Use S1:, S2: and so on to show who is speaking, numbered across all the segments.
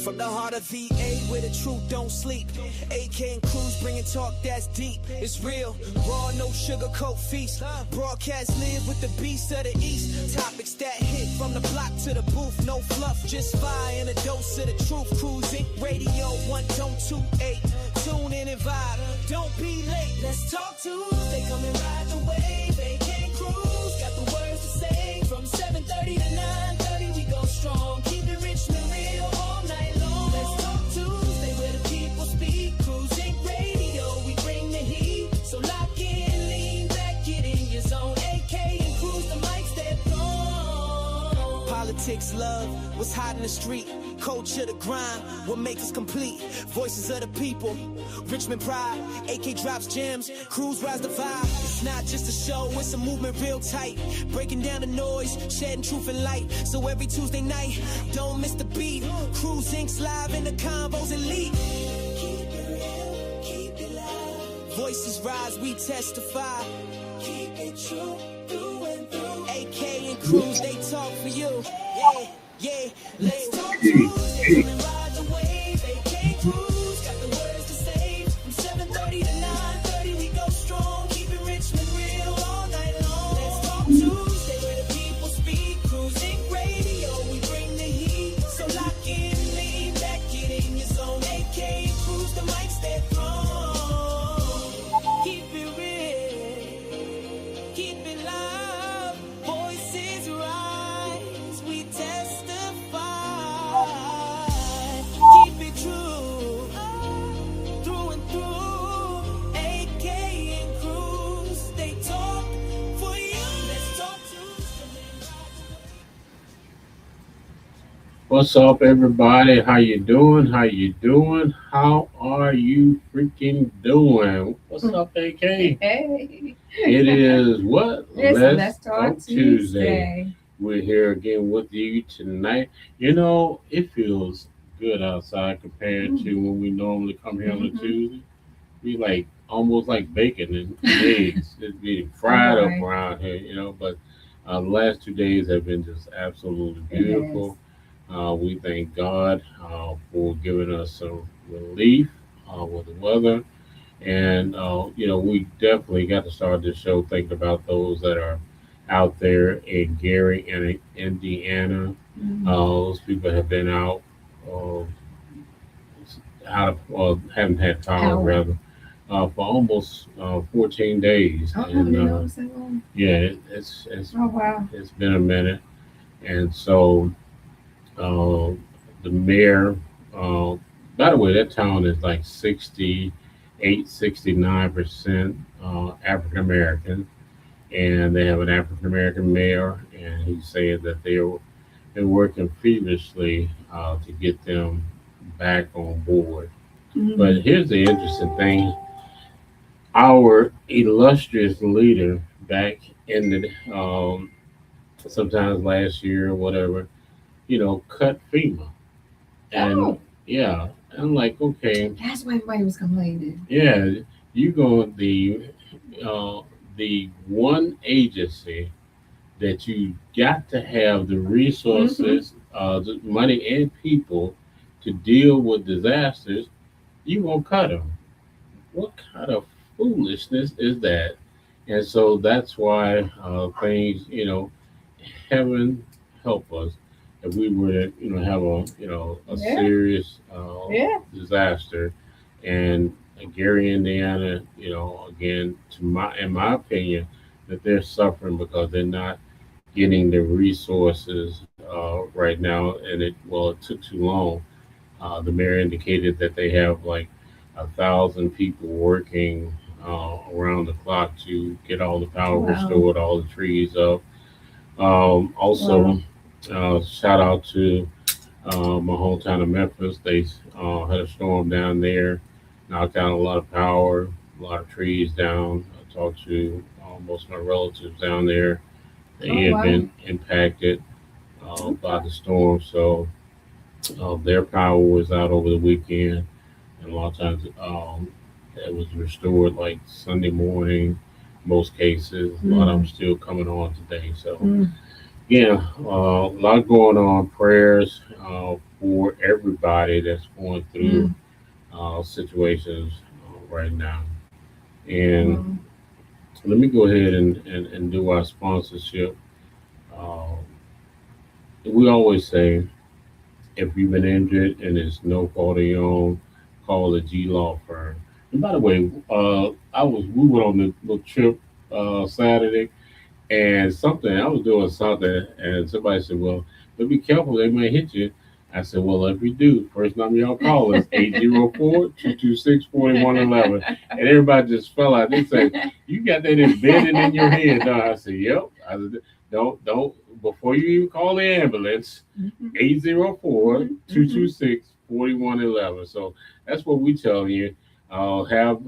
S1: From the heart of VA where the truth don't sleep. AK and Cruz bringing talk that's deep. It's real, raw, no sugarcoat feast. Broadcast live with the beast of the east. Topics that hit from the block to the booth. No fluff, just fire and a dose of the truth. Cruising, radio 1.28. Tune in and vibe, don't be late. Let's talk Tuesday, come and ride the wave. AK and Cruz got the words to say. From 7:30 to 9:30 we go strong. Keep it Richmond real all night long. Let's talk Tuesday where the people speak. Cruising radio, we bring the heat. So lock in, lean back, get in your zone. AK and Cruz, the mics that blow. Politics, love, what's hot in the street. Culture, the grind, what makes us complete. Voices of the people, Richmond pride. AK drops gems, Cruz rise the vibe. It's not just a show, it's a movement real tight. Breaking down the noise, shedding truth and light. So every Tuesday night, don't miss the beat. Cruz Inc.'s live in the combos elite. Keep it real, keep it live. Voices rise, we testify. Keep it true, through and through. AK and Cruz, they talk for you. Yeah, yeah, let's talk Tuesday, come and ride the wave. AK Cruz got the words to say. From 7:30 to 9:30 we go strong. Keep it Richmond real all night long. Let's talk Tuesday where the people speak. Cruising radio, we bring the heat. So lock in, lean back, get in your zone. AK Cruz, the mics that throw. Keep it real, keep it live. Voices rise, we testify. Keep it true, through and through. AK and Cruz, they talk for you. Let's talk to.
S2: What's up, everybody? How you doing? How you doing? How are you freaking doing? What's up, AK?
S3: Hey.
S2: It is what?
S3: Let's talk
S2: Tuesday.
S3: Tuesday.
S2: We're here again with you tonight. You know, it feels good outside compared to when we normally come here on a
S3: Mhm.
S2: Tuesday. We like almost like bacon and eggs. It's being fried up
S3: Right.
S2: around here, but the last 2 days have been just absolutely beautiful. We thank God for giving us some relief with the weather. And, we definitely got to start this show thinking about those that are out there in Gary and Indiana.
S3: Mhm.
S2: Those people have been uh, haven't had power,
S3: Power.
S2: rather, for almost 14 days.
S3: Oh, I
S2: And
S3: didn't know it was that long.
S2: yeah, it's
S3: Oh, wow.
S2: it's been a minute. And so uh, the mayor, uh, by the way, that town is like 68, 69% African American, and they have an African American mayor, and he said that they're working feverishly to get them back on board.
S3: Mhm.
S2: But here's the interesting thing: our illustrious leader back in the sometimes last year or whatever, cut FEMA. And
S3: Oh,
S2: yeah, I'm like, okay,
S3: that's why everybody was complaining.
S2: yeah, you go the one agency that you got to have the resources, the money and people to deal with disasters, you gonna cut them. What kind of foolishness is that? And so that's why things, heaven help us if we were to, have a
S3: Yeah.
S2: serious
S3: Yeah.
S2: disaster. And Gary, Indiana, again, in my opinion, that they're suffering because they're not getting the resources right now, and it took too long. The mayor indicated that they have like 1,000 people working around the clock to get all the power
S3: Wow.
S2: restored, all the trees up. Also, shout out to my hometown of Memphis. They had a storm down there, knocked out a lot of power, a lot of trees down. I talked to most of my relatives down there. They
S3: Oh,
S2: had
S3: wow.
S2: been impacted by the storm, so their power was out over the weekend, and a lot of times it was restored like Sunday morning. Most cases, a lot of them still coming on today. So
S3: Mm.
S2: Yeah, a lot going on. Prayers for everybody that's going through
S3: Mm.
S2: situations right now. And
S3: Mm.
S2: let me go ahead and do our sponsorship. Uh, we always say if you've been injured and it's no fault of your own, call the G Law Firm. And by the way, we went on the little trip Saturday, and something I was doing something, and somebody said, "Well, but be careful, they may hit you." I said, "Well, if we do, first number y'all call is 804-226-4111." And everybody just fell out. They said, "You got that embedded in your head." No, I said, "Yep." I said, "Don't before you even call the ambulance,
S3: Mhm.
S2: 804
S3: Mhm.
S2: two two
S3: Mhm.
S2: six 4111. So that's what we tell you. Have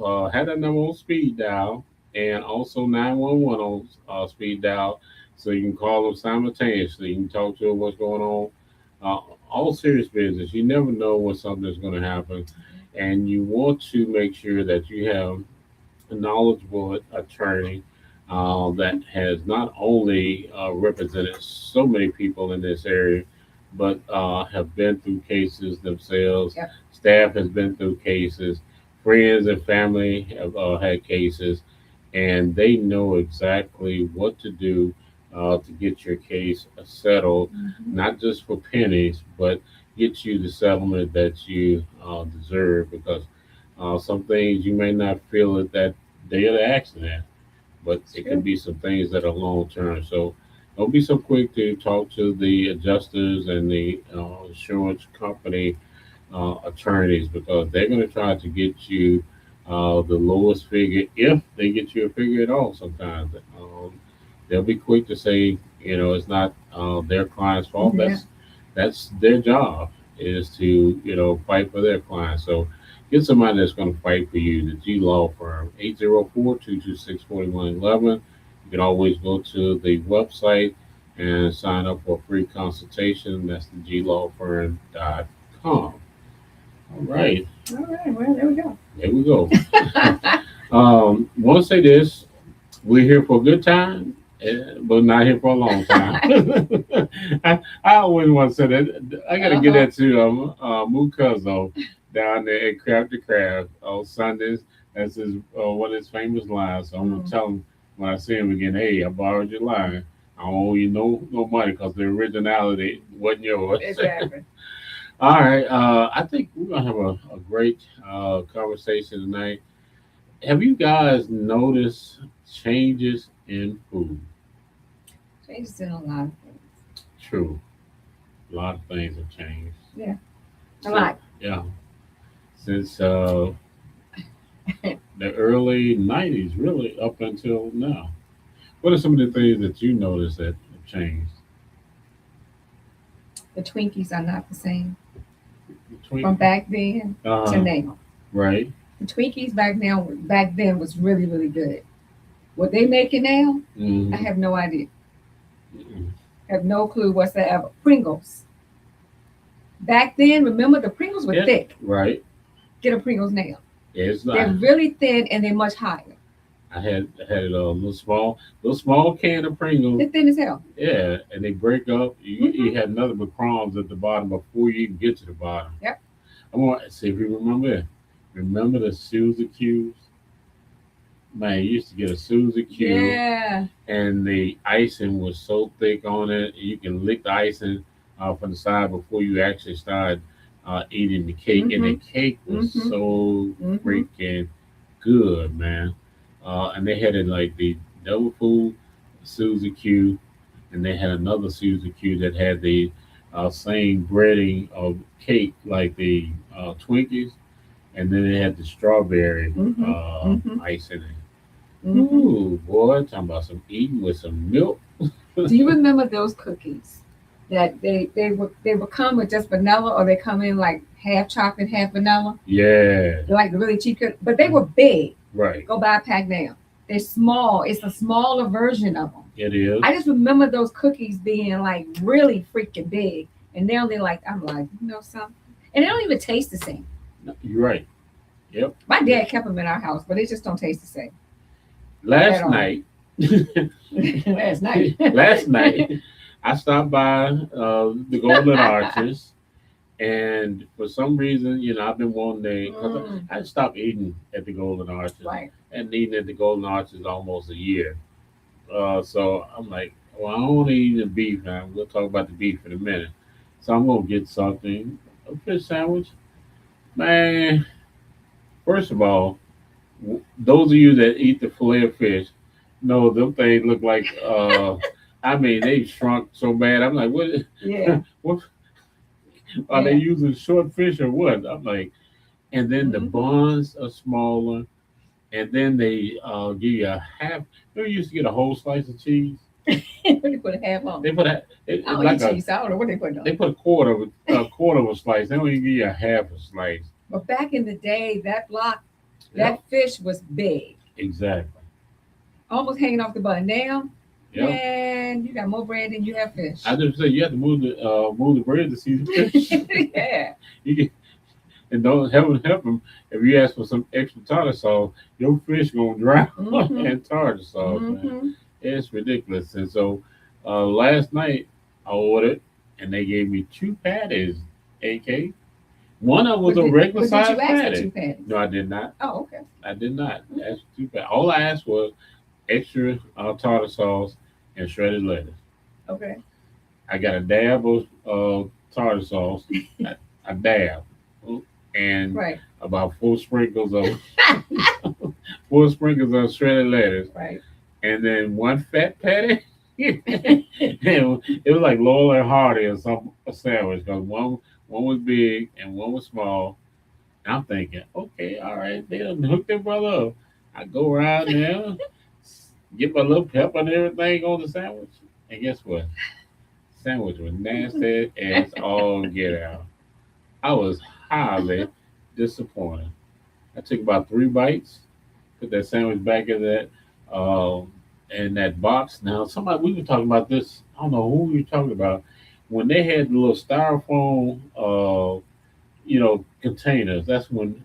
S2: that number on speed dial and also 911 on speed dial, so you can call them simultaneously. You can talk to them what's going on. All serious business. You never know when something's going to happen, and you want to make sure that you have a knowledgeable attorney that has not only represented so many people in this area, but have been through cases themselves.
S3: Yep.
S2: Staff has been through cases. Friends and family have had cases, and they know exactly what to do to get your case settled,
S3: Mhm.
S2: not just for pennies, but get you the settlement that you deserve. Because some things you may not feel at that day of the accident, but
S3: It's
S2: it can
S3: true.
S2: be some things that are long term. So don't be so quick to talk to the adjusters and the insurance company attorneys, because they're going to try to get you the lowest figure, if they get you a figure at all. Sometimes they'll be quick to say, it's not their client's fault.
S3: Yeah.
S2: That's their job, is to fight for their client. So get somebody that's going to fight for you. The G Law Firm, 804-226-4111. You can always go to the website and sign up for a free consultation. That's the glawfirm.com. All right,
S3: All right. Well, there we go.
S2: there we go. Want to say this: we're here for a good time, but not here for a long time. I always want to say that. I got to get
S3: Uh-huh.
S2: that to Mukazo down there at Craft to Craft on Sundays. That's his one of his famous lines. So I'm gonna
S3: Mm.
S2: tell him when I see him again. Hey, I borrowed your line. I don't owe you no money because the originality wasn't yours.
S3: Exactly.
S2: All right. I think we're gonna have a great conversation tonight. Have you guys noticed changes in food?
S3: Changes in a lot of things.
S2: True. A lot of things have changed.
S3: Yeah. A
S2: So,
S3: lot.
S2: yeah. Since the early 90s, really up until now. What are some of the things that you noticed that have changed?
S3: The Twinkies are not the same
S2: Between,
S3: from back then to now.
S2: right.
S3: The Twinkies back then was really, really good. What they making now, I
S2: Mm-hmm.
S3: have no idea. Have no clue whatsoever. Pringles. Back then, remember the Pringles were
S2: Yeah,
S3: thick.
S2: right.
S3: Get a Pringles now.
S2: It's
S3: They're
S2: not.
S3: really thin and they're much higher.
S2: I had a little small can of Pringles.
S3: They're thin as hell.
S2: Yeah, and they break up. You
S3: Hmm.
S2: had nothing but crumbs at the bottom before you even get to the bottom.
S3: Yep.
S2: I want to see if you remember it. Remember the Suzy Q's? Man, you used to get a Suzy Q,
S3: Yeah.
S2: and the icing was so thick on it, you can lick the icing from the side before you actually start eating the cake. And the
S3: Hmm.
S2: cake was
S3: Hmm.
S2: so
S3: Hmm.
S2: freaking good, man. And they had it like the double food Suzy Q, and they had another Suzy Q that had the same breading of cake like the Twinkies, and then they had the strawberry
S3: Hmm. Hmm.
S2: ice in it.
S3: Hmm.
S2: Ooh, boy, talking about some eating with some milk.
S3: Do you remember those cookies that they would come with just vanilla, or they come in like half chocolate, half vanilla?
S2: Yeah,
S3: They're like the really cheap cookies, but they were big.
S2: right.
S3: Go buy a pack now. They're small. It's a smaller version of them.
S2: It is.
S3: I just remember those cookies being like really freaking big, and now they're like, I'm like, something, and they don't even taste the same.
S2: No, you're right. Yep.
S3: My dad kept them in our house, but they just don't taste the same at
S2: Last
S3: all.
S2: night,
S3: Last night.
S2: last night, I stopped by the Golden Arches, and for some reason, I've been wanting to, because
S3: Mm,
S2: I stopped eating at the Golden Arches,
S3: right.
S2: and eating at the Golden Arches almost a year. So I'm like, well, I don't want to eat the beef now. We'll talk about the beef in a minute. So I'm gonna get something, a fish sandwich. Man, first of all, those of you that eat the fillet of fish know them things look like. I mean, they shrunk so bad. I'm like, what?
S3: Yeah.
S2: What are they
S3: Yeah.
S2: using? Short fish or what? I'm like, and then the
S3: Hmm.
S2: buns are smaller, and then they give you a half. Remember, you used to get a whole slice of cheese.
S3: They put a half on.
S2: They put
S3: I don't eat
S2: like
S3: cheese. So I don't know what they put
S2: they
S3: on.
S2: put a quarter of a slice. They don't even give you a half a slice.
S3: But back in the day, that block,
S2: Yep,
S3: that fish was big,
S2: exactly.
S3: almost hanging off the bun. Now,
S2: Yep.
S3: man, you got more bread than you have fish.
S2: I just say you have to move the bread to see the fish.
S3: Yeah.
S2: You get, and don't help them if you ask for some extra tartar sauce. Your fish gonna drown
S3: Hmm.
S2: in tartar sauce, man.
S3: Hmm.
S2: It's ridiculous. And so last night I ordered, and they gave me two patties. AK. One of them was a regular
S3: But did
S2: size
S3: you ask for two
S2: patty.
S3: patties?
S2: No, I did not.
S3: Oh, okay.
S2: I did not ask for two patties. All I asked was extra tartar sauce and shredded lettuce.
S3: Okay.
S2: I got a dab of tartar sauce, a, a dab, and
S3: Right.
S2: about four sprinkles of shredded lettuce,
S3: Right.
S2: and then one fat patty. It was like Laurel and Hardy or some a sandwich because one was big and one was small. And I'm thinking, okay, all right, they done hooked their brother up. I go around there, get my little pepper and everything on the sandwich, and guess what? Sandwich was nasty as all get out. I was highly disappointed. I took about three bites, put that sandwich back in that box. Now, somebody we were talking about this. I don't know who we were talking about when they had the little styrofoam, containers. That's when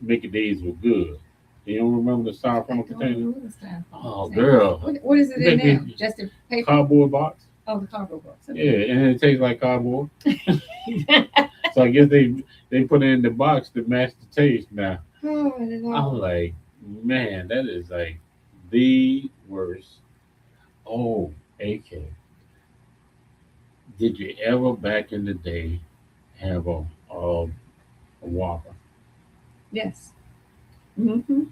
S2: Mickey D's were good. You don't remember the
S3: I
S2: styrofoam
S3: don't
S2: container?
S3: know this time.
S2: Oh, girl,
S3: What is it in
S2: Mickey
S3: now? Just a paper?
S2: cardboard box.
S3: Oh, the cardboard box.
S2: Yeah,
S3: Okay.
S2: and it tastes like cardboard. So I guess they put it in the box to match the taste. Now
S3: Oh,
S2: I'm
S3: Lord.
S2: like, man, that is like the worst. Oh, AK, did you ever back in the day have a Whopper?
S3: Yes. Mm-hmm.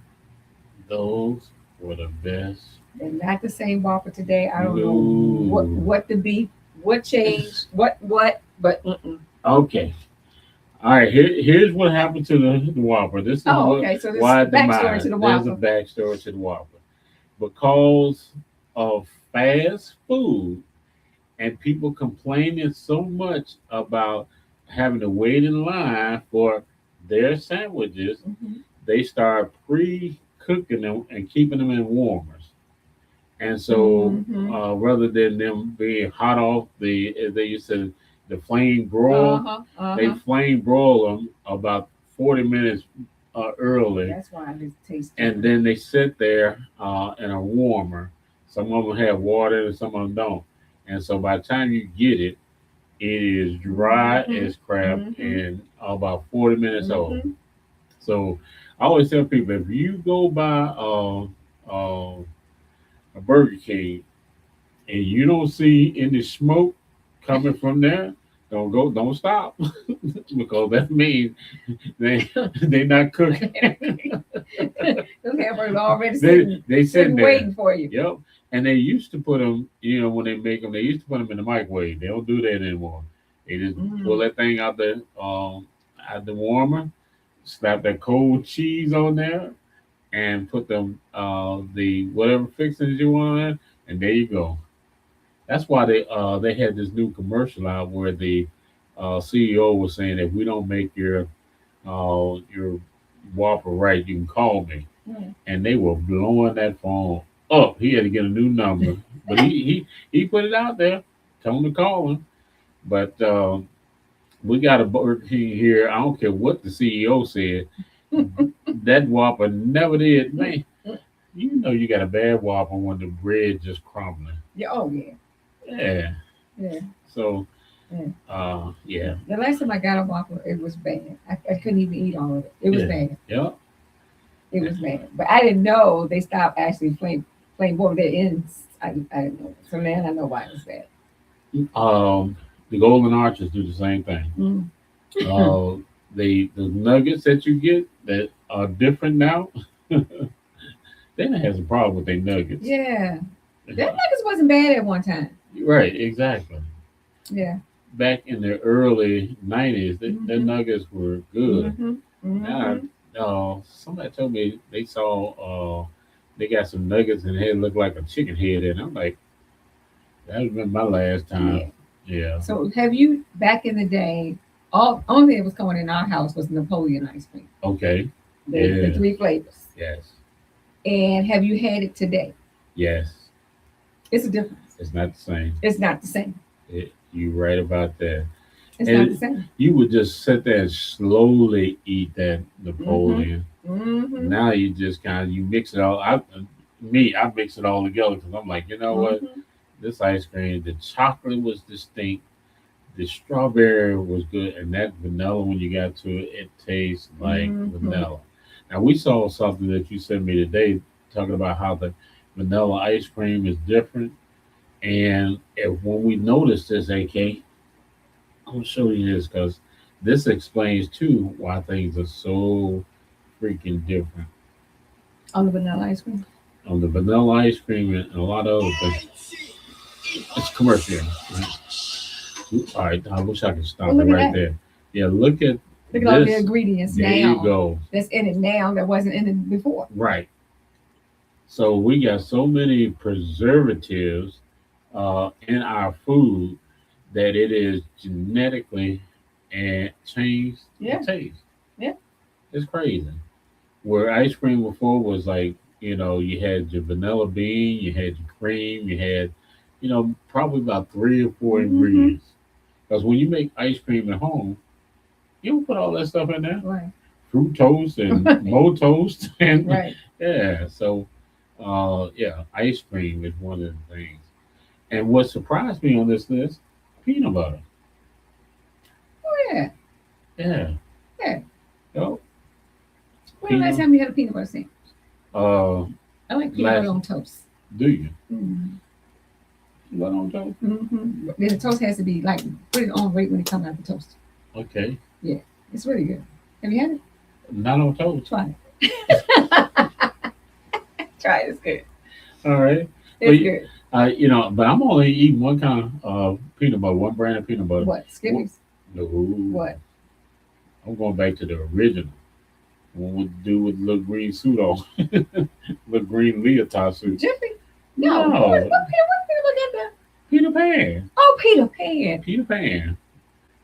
S2: Those were the best.
S3: They're not the same Whopper today. I don't know
S2: No.
S3: what the beef, what changed, but mm-mm.
S2: Okay. All right. Here's what happened to the Whopper. This is
S3: Oh,
S2: what
S3: okay. So there's
S2: why
S3: backstory
S2: demise.
S3: to the
S2: There's a
S3: Whopper.
S2: backstory to the Whopper because of fast food and people complaining so much about having to wait in line for their sandwiches.
S3: Hmm.
S2: They start pre-cooking them and keeping them in warmers. And so,
S3: Hmm.
S2: rather than them being hot off as they used to, the flame broil,
S3: Uh-huh.
S2: they
S3: Uh-huh.
S2: flame broil them about 40 minutes early,
S3: That's why it tastes
S2: and
S3: different.
S2: then they sit there in a warmer. Some of them have water, and some of them don't. And so, by the time you get it, it is dry
S3: Hmm.
S2: as crap
S3: Hmm.
S2: and about 40 minutes old.
S3: Hmm.
S2: So, I always tell people if you go by a Burger King and you don't see any smoke coming from there, don't stop because that means they not cooking.
S3: Those hamburgers already
S2: They
S3: sitting
S2: sitting there.
S3: waiting for you.
S2: Yep. And they used to put them, when they make them, they used to put them in the microwave. They don't do that anymore. They just pull
S3: Mm.
S2: that thing out the warmer, slap that cold cheese on there, and put them the whatever fixings you want on there, and there you go. That's why they had this new commercial out where the CEO was saying if we don't make your Whopper right, you can call me.
S3: Mm.
S2: And they were blowing that phone up. He had to get a new number, but he put it out there. Tell him to call him. But we got a Burger King here. I don't care what the CEO said. That Whopper never did, man. You know you got a bad Whopper when the bread just crumbling.
S3: Yeah. Oh yeah.
S2: Yeah,
S3: Yeah.
S2: So,
S3: Yeah.
S2: yeah,
S3: The last time I got a Whopper, it was bad. I couldn't even eat all of it. It was
S2: yeah,
S3: bad.
S2: yeah.
S3: It was bad. But I didn't know they stopped actually playing ball. They're in. I didn't know. So now I know why it was bad.
S2: The Golden Arches do the same thing.
S3: Mm.
S2: Uh, the nuggets that you get that are different now, then it has a problem with their nuggets.
S3: Yeah. That nuggets wasn't bad at one time.
S2: Right, exactly.
S3: Yeah.
S2: Back in the early '90s, the
S3: Mhm.
S2: nuggets were good.
S3: Mm-hmm.
S2: Now,
S3: Mm-hmm.
S2: somebody told me they saw they got some nuggets and it looked like a chicken head, and I'm like, that was been my last
S3: Yeah.
S2: time. Yeah.
S3: So have you back in the day? All only thing that was coming in our house was Napoleon ice cream,
S2: Okay.
S3: the
S2: Yeah.
S3: three flavors.
S2: Yes.
S3: And have you had it today?
S2: Yes.
S3: It's a difference.
S2: It's not the same.
S3: It's not the same.
S2: You're right about that.
S3: It's
S2: And
S3: not the same.
S2: you would just sit there and slowly eat that Napoleon.
S3: Mm-hmm.
S2: Now you just kind of you mix it all. I mix it all together because I'm like, you know what?
S3: Mm-hmm.
S2: This ice cream, the chocolate was distinct, the strawberry was good, and that vanilla when you got to it, it tastes like
S3: Mhm.
S2: vanilla. Now we saw something that you sent me today talking about how the vanilla ice cream is different, and when we noticed this, AK, I'm gonna show you this because this explains too why things are so freaking different
S3: On the vanilla ice cream.
S2: on the vanilla ice cream and a lot of other things. It's commercial. Right? All right, I wish I could stop
S3: Well,
S2: it
S3: look at
S2: right
S3: that.
S2: there. Yeah, look at
S3: Look at all the
S2: this.
S3: ingredients
S2: There
S3: now
S2: you go.
S3: that's in it now that wasn't in it before.
S2: Right. So we got so many preservatives in our food that it is genetically and changed
S3: Yeah.
S2: the taste.
S3: Yeah.
S2: It's crazy. Where ice cream before was like, you had your vanilla bean, you had your cream, you had, probably about three or four
S3: Mhm.
S2: ingredients. Because when you make ice cream at home, you don't put all that stuff in there.
S3: Right.
S2: Fructose and
S3: Right.
S2: maltose and
S3: Right.
S2: yeah. So, yeah, ice cream is one of the things. And what surprised me on this list, peanut butter.
S3: Oh yeah.
S2: Yeah.
S3: Yeah.
S2: Yo,
S3: When the last time you had a peanut butter sandwich?
S2: uh,
S3: I like peanut
S2: Last-
S3: butter on toast.
S2: do you?
S3: Mm-hmm.
S2: What on toast?
S3: Mm-hmm. Then the toast has to be like put it on right when it comes out the toaster.
S2: Okay.
S3: It's really good. Have you had it?
S2: Not on toast.
S3: Try it. Try it. It's good.
S2: All right.
S3: It's
S2: Well,
S3: good.
S2: But I'm only eating one kind of peanut butter, one brand of peanut butter.
S3: What? Skippy's?
S2: No.
S3: What?
S2: I'm going back to the original. One would do with little green suit on, little green leotard suit.
S3: Jiffy? No.
S2: No.
S3: What Peter look at that?
S2: Peter Pan.
S3: Oh, Peter Pan.
S2: Peter Pan.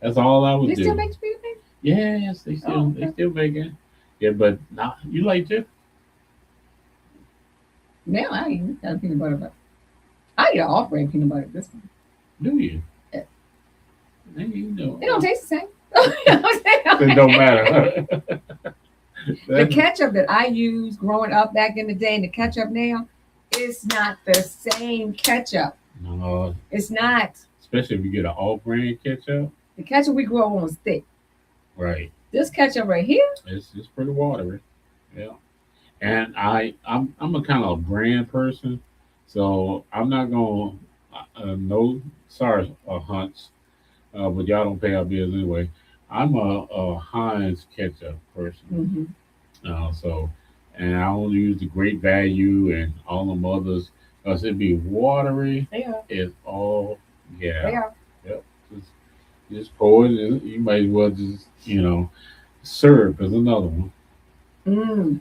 S2: That's all I would
S3: They
S2: do.
S3: still make Peter Pan?
S2: Yes, they still
S3: Oh,
S2: they
S3: okay.
S2: still make it. Yeah, but nah, you like Jeff?
S3: Now I ain't got a peanut butter, but I eat an off-brand peanut butter at this point.
S2: Do you?
S3: Yeah.
S2: Then you know.
S3: It don't taste the same. You know what I'm saying?
S2: It don't matter.
S3: The ketchup that I used growing up back in the day and the ketchup now, it's not the same ketchup.
S2: No,
S3: It's not.
S2: especially if you get an all-brand ketchup.
S3: The ketchup we grew up on was thick.
S2: Right.
S3: This ketchup right here,
S2: It's pretty watery. Yeah. And I'm a kind of brand person, so I'm not gonna no sorry Hunts, but y'all don't pay our bills anyway. I'm a Heinz ketchup person. So, and I only use the Great Value and all them others because it'd be watery.
S3: they are.
S2: It's all
S3: They
S2: yeah.
S3: are.
S2: Yep. Just pour it. You might as well just syrup is another one
S3: Mm.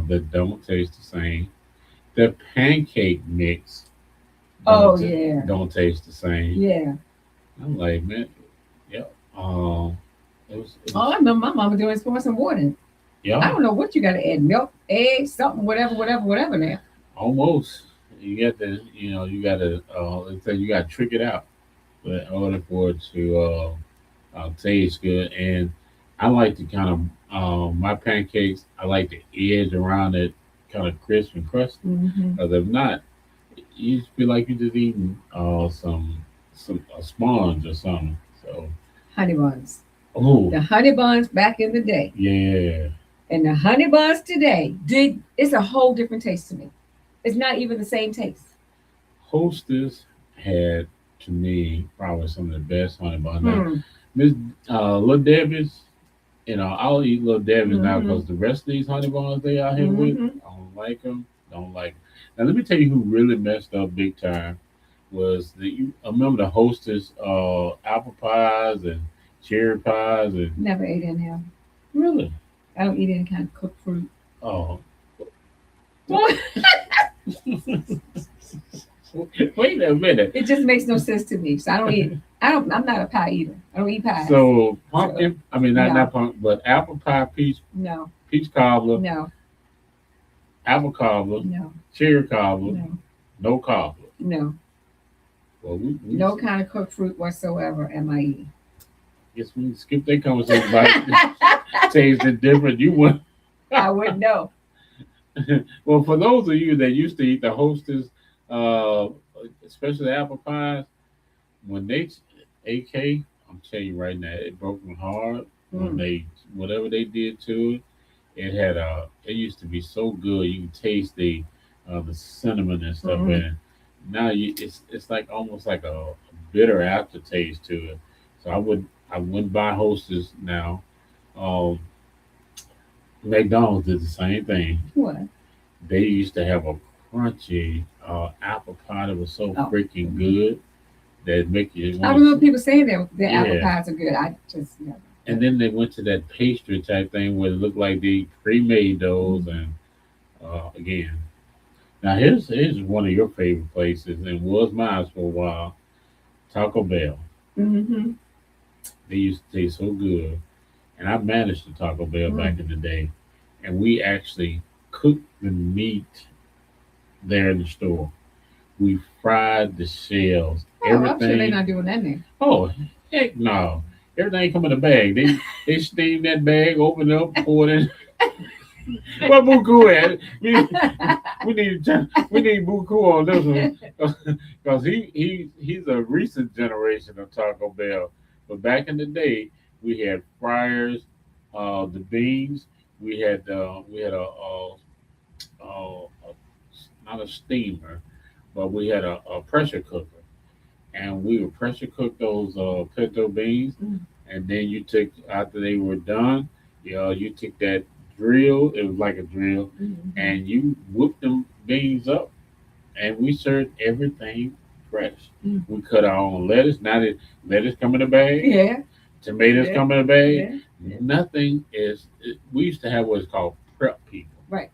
S2: that don't taste the same. The pancake mix.
S3: Oh,
S2: don't ta-
S3: yeah.
S2: Don't taste the same.
S3: Yeah.
S2: I'm like, man, yeah. It was
S3: Oh, I remember my mama doing pouring some water in. I
S2: yeah,
S3: don't know what you got to add. Milk, eggs, something, whatever now.
S2: almost. You got to, you got to, let's say you got to trick it out, but in order for it to taste good. And I like to kind of my pancakes. I like the edge around it, kind of crisp and crusty.
S3: Mm-hmm.
S2: Because if not, you just feel like you're just eating some some a sponge or something. So,
S3: Honey buns.
S2: oh
S3: The honey buns back in the day
S2: yeah,
S3: and the honey buns today, it's a whole different taste to me. It's not even the same taste.
S2: Hostess had to me probably some of the best honey buns. Now,
S3: Hmm.
S2: Miss Little Debbie's, I'll eat Little Debbie's now
S3: Mm-hmm.
S2: because the rest of these honey buns they out here with,
S3: Mm-hmm.
S2: I don't like them. Don't like 'em. Now let me tell you who really messed up big time was I remember the Hostess apple pies and cherry pies and
S3: Never ate any of them.
S2: really
S3: I don't eat any kind of cooked fruit.
S2: oh
S3: Well,
S2: wait a minute.
S3: it just makes no sense to me. So I don't eat. I'm not a pie eater. I don't eat pies.
S2: So pumpkin, I mean
S3: No.
S2: not pumpkin, but apple pie,
S3: No.
S2: peach cobbler,
S3: No.
S2: apple cobbler,
S3: No.
S2: cherry cobbler,
S3: No.
S2: no cobbler.
S3: No.
S2: Well, we
S3: No kind of cooked fruit whatsoever am I eating.
S2: guess we skip that conversation about tasting different. You want
S3: I wouldn't know.
S2: well for those of you that used to eat the Hostess, uh, especially apple pies, when they AK, I'm telling you right now, it broke my heart when
S3: Mm.
S2: they whatever they did to it. It used to be so good. You can taste the cinnamon and stuff in
S3: Mhm.
S2: it. Now it's like almost like a bitter aftertaste to it. So I wouldn't buy Hostess now. Um, McDonald's did the same thing.
S3: What?
S2: They used to have a crunchy apple pie that was so
S3: Oh.
S2: freaking good that make you
S3: I
S2: want
S3: remember
S2: to.
S3: people saying that their apple
S2: Yeah.
S3: pies are good. I just never.
S2: And then they went to that pastry type thing where it looked like they pre-made those. And again, now here's one of your favorite places and was mine for a while. Taco Bell.
S3: Mm-hmm.
S2: They used to taste so good, and I managed the Taco Bell
S3: Mm.
S2: back in the day, and we actually cooked the meat there in the store. We fried the shells,
S3: Oh, I'm sure they're
S2: everything.
S3: not doing that now.
S2: Oh heck no! Everything come in a bag. They steam that bag, open it up, pour it in. What Buku at? We need Buku on this one because he's a recent generation of Taco Bell. But back in the day, we had fryers, the beans. We had not a steamer, but we had a pressure cooker, and we would pressure cook those pinto beans.
S3: Mm.
S2: And then you took after they were done, you took that drill. It was like a drill,
S3: Mhm.
S2: and you whipped them beans up, and we served everything fresh.
S3: Mm.
S2: We cut our own lettuce. Now that lettuce come in a bag,
S3: Yeah.
S2: tomatoes
S3: Yeah.
S2: come in a bag.
S3: Yeah. Yeah.
S2: Nothing is. We used to have what's called prep people,
S3: Right.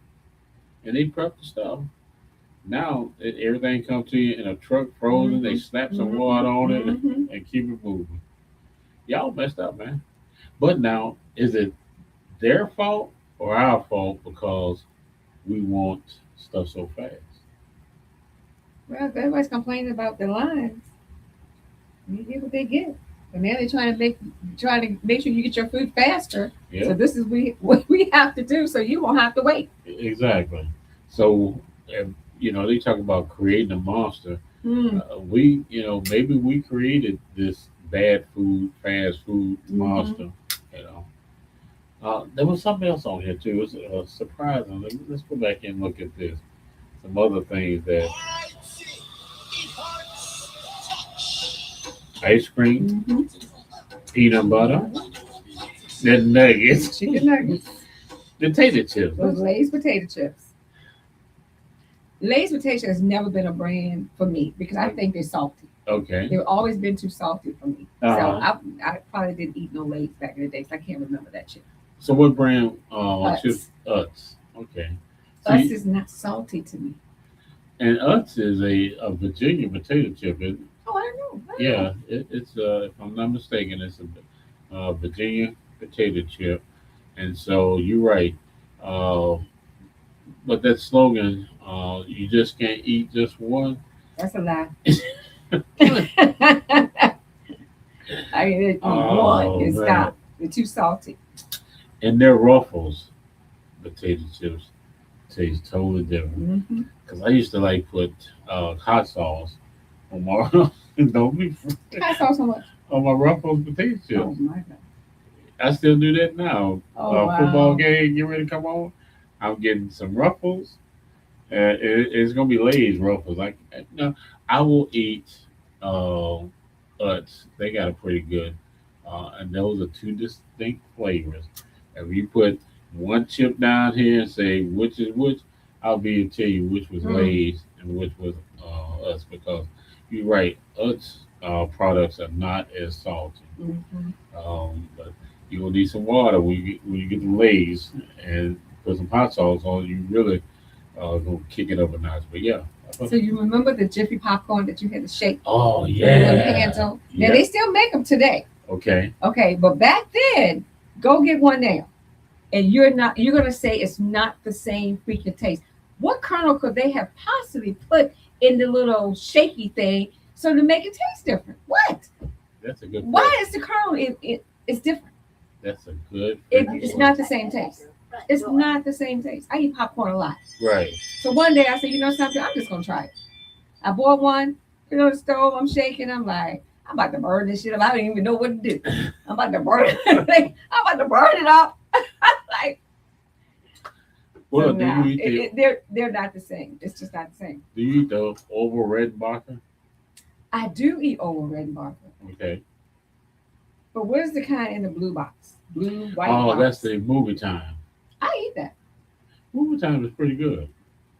S2: and they prep the stuff. Now everything comes to you in a truck, frozen. They slap some water on it
S3: Mhm.
S2: and keep it moving. Y'all messed up, man. But now, is it their fault or our fault because we want stuff so fast?
S3: Well, everybody's complaining about the lines. You get what they get. But now they're trying to make sure you get your food faster. So
S2: Yeah,
S3: this is what we have to do so you won't have to wait.
S2: exactly. So, they talk about creating a monster.
S3: Mm.
S2: Maybe we created this bad food, fast food
S3: Mhm.
S2: monster. You know, there was something else on here too. It was surprising. Let's go back and look at this. Some other things that ice cream,
S3: Hmm.
S2: peanut butter, the nuggets,
S3: Chicken nuggets.
S2: the tater chips.
S3: Those Lay's potato chips. Lay's potato chips has never been a brand for me because I think they're salty.
S2: Okay.
S3: They've always been too salty for me. So
S2: Uh-huh.
S3: I probably didn't eat no Lay's back in the day. 'Cause I can't remember that chip.
S2: So what brand?
S3: Utz.
S2: Chips? Utz. Okay.
S3: Us
S2: See,
S3: is not salty to me.
S2: and Utz is a Virginia potato chip.
S3: Oh, I don't know.
S2: Yeah, it's if I'm not mistaken, it's a Virginia potato chip, and so you're right. Uh, but that slogan, you just can't eat just one.
S3: That's a lie. I mean, eat
S2: Oh,
S3: one and
S2: man.
S3: stop. They're too salty.
S2: And their Ruffles potato chips taste totally different.
S3: Hmm.
S2: Because I used to like put hot sauce on my don't be
S3: Hot sauce so much.
S2: on my Ruffles potato
S3: Oh
S2: chips.
S3: my god.
S2: I still do that now.
S3: Oh
S2: Football
S3: wow.
S2: game get ready to come on. I'm getting some Ruffles. It's gonna be Lay's Ruffles. No, I will eat uh, Utz. They got a pretty good, and those are two distinct flavors. If you put one chip down here and say which is which, I'll be able to tell you which was
S3: Mm.
S2: Lay's and which was Utz because you're right. Utz products are not as salty.
S3: Mhm.
S2: But you will need some water when you get the Lay's and put some hot sauce on. You really gonna kick it up a notch. But yeah.
S3: So you remember the Jiffy popcorn that you had to shake
S2: Oh
S3: with little
S2: yeah.
S3: hands on? Now
S2: Yeah.
S3: they still make them today.
S2: Okay.
S3: Okay, but back then, go get one now, and you're gonna say it's not the same freaking taste. What kernel could they have possibly put in the little shaky thing so to make it taste different? What?
S2: That's a good.
S3: Why is the kernel it's different?
S2: That's a good.
S3: It's not the same taste. It's not the same taste. I eat popcorn a lot.
S2: Right.
S3: So one day I said, you know something, I'm just gonna try it. I bought one, put it on the stove, I'm shaking, I'm like, I'm about to burn this shit up. I don't even know what to do. I'm about to burn it. I'm about to burn it up. Like,
S2: Well,
S3: so
S2: do
S3: nah,
S2: you eat
S3: they're not the same. It's just not the same.
S2: do you eat the oval red barker?
S3: I do eat old red barker,
S2: Okay.
S3: but where's the kind in the blue box? Blue, white
S2: Oh,
S3: box.
S2: that's the movie time.
S3: I eat that.
S2: Movie time is pretty good.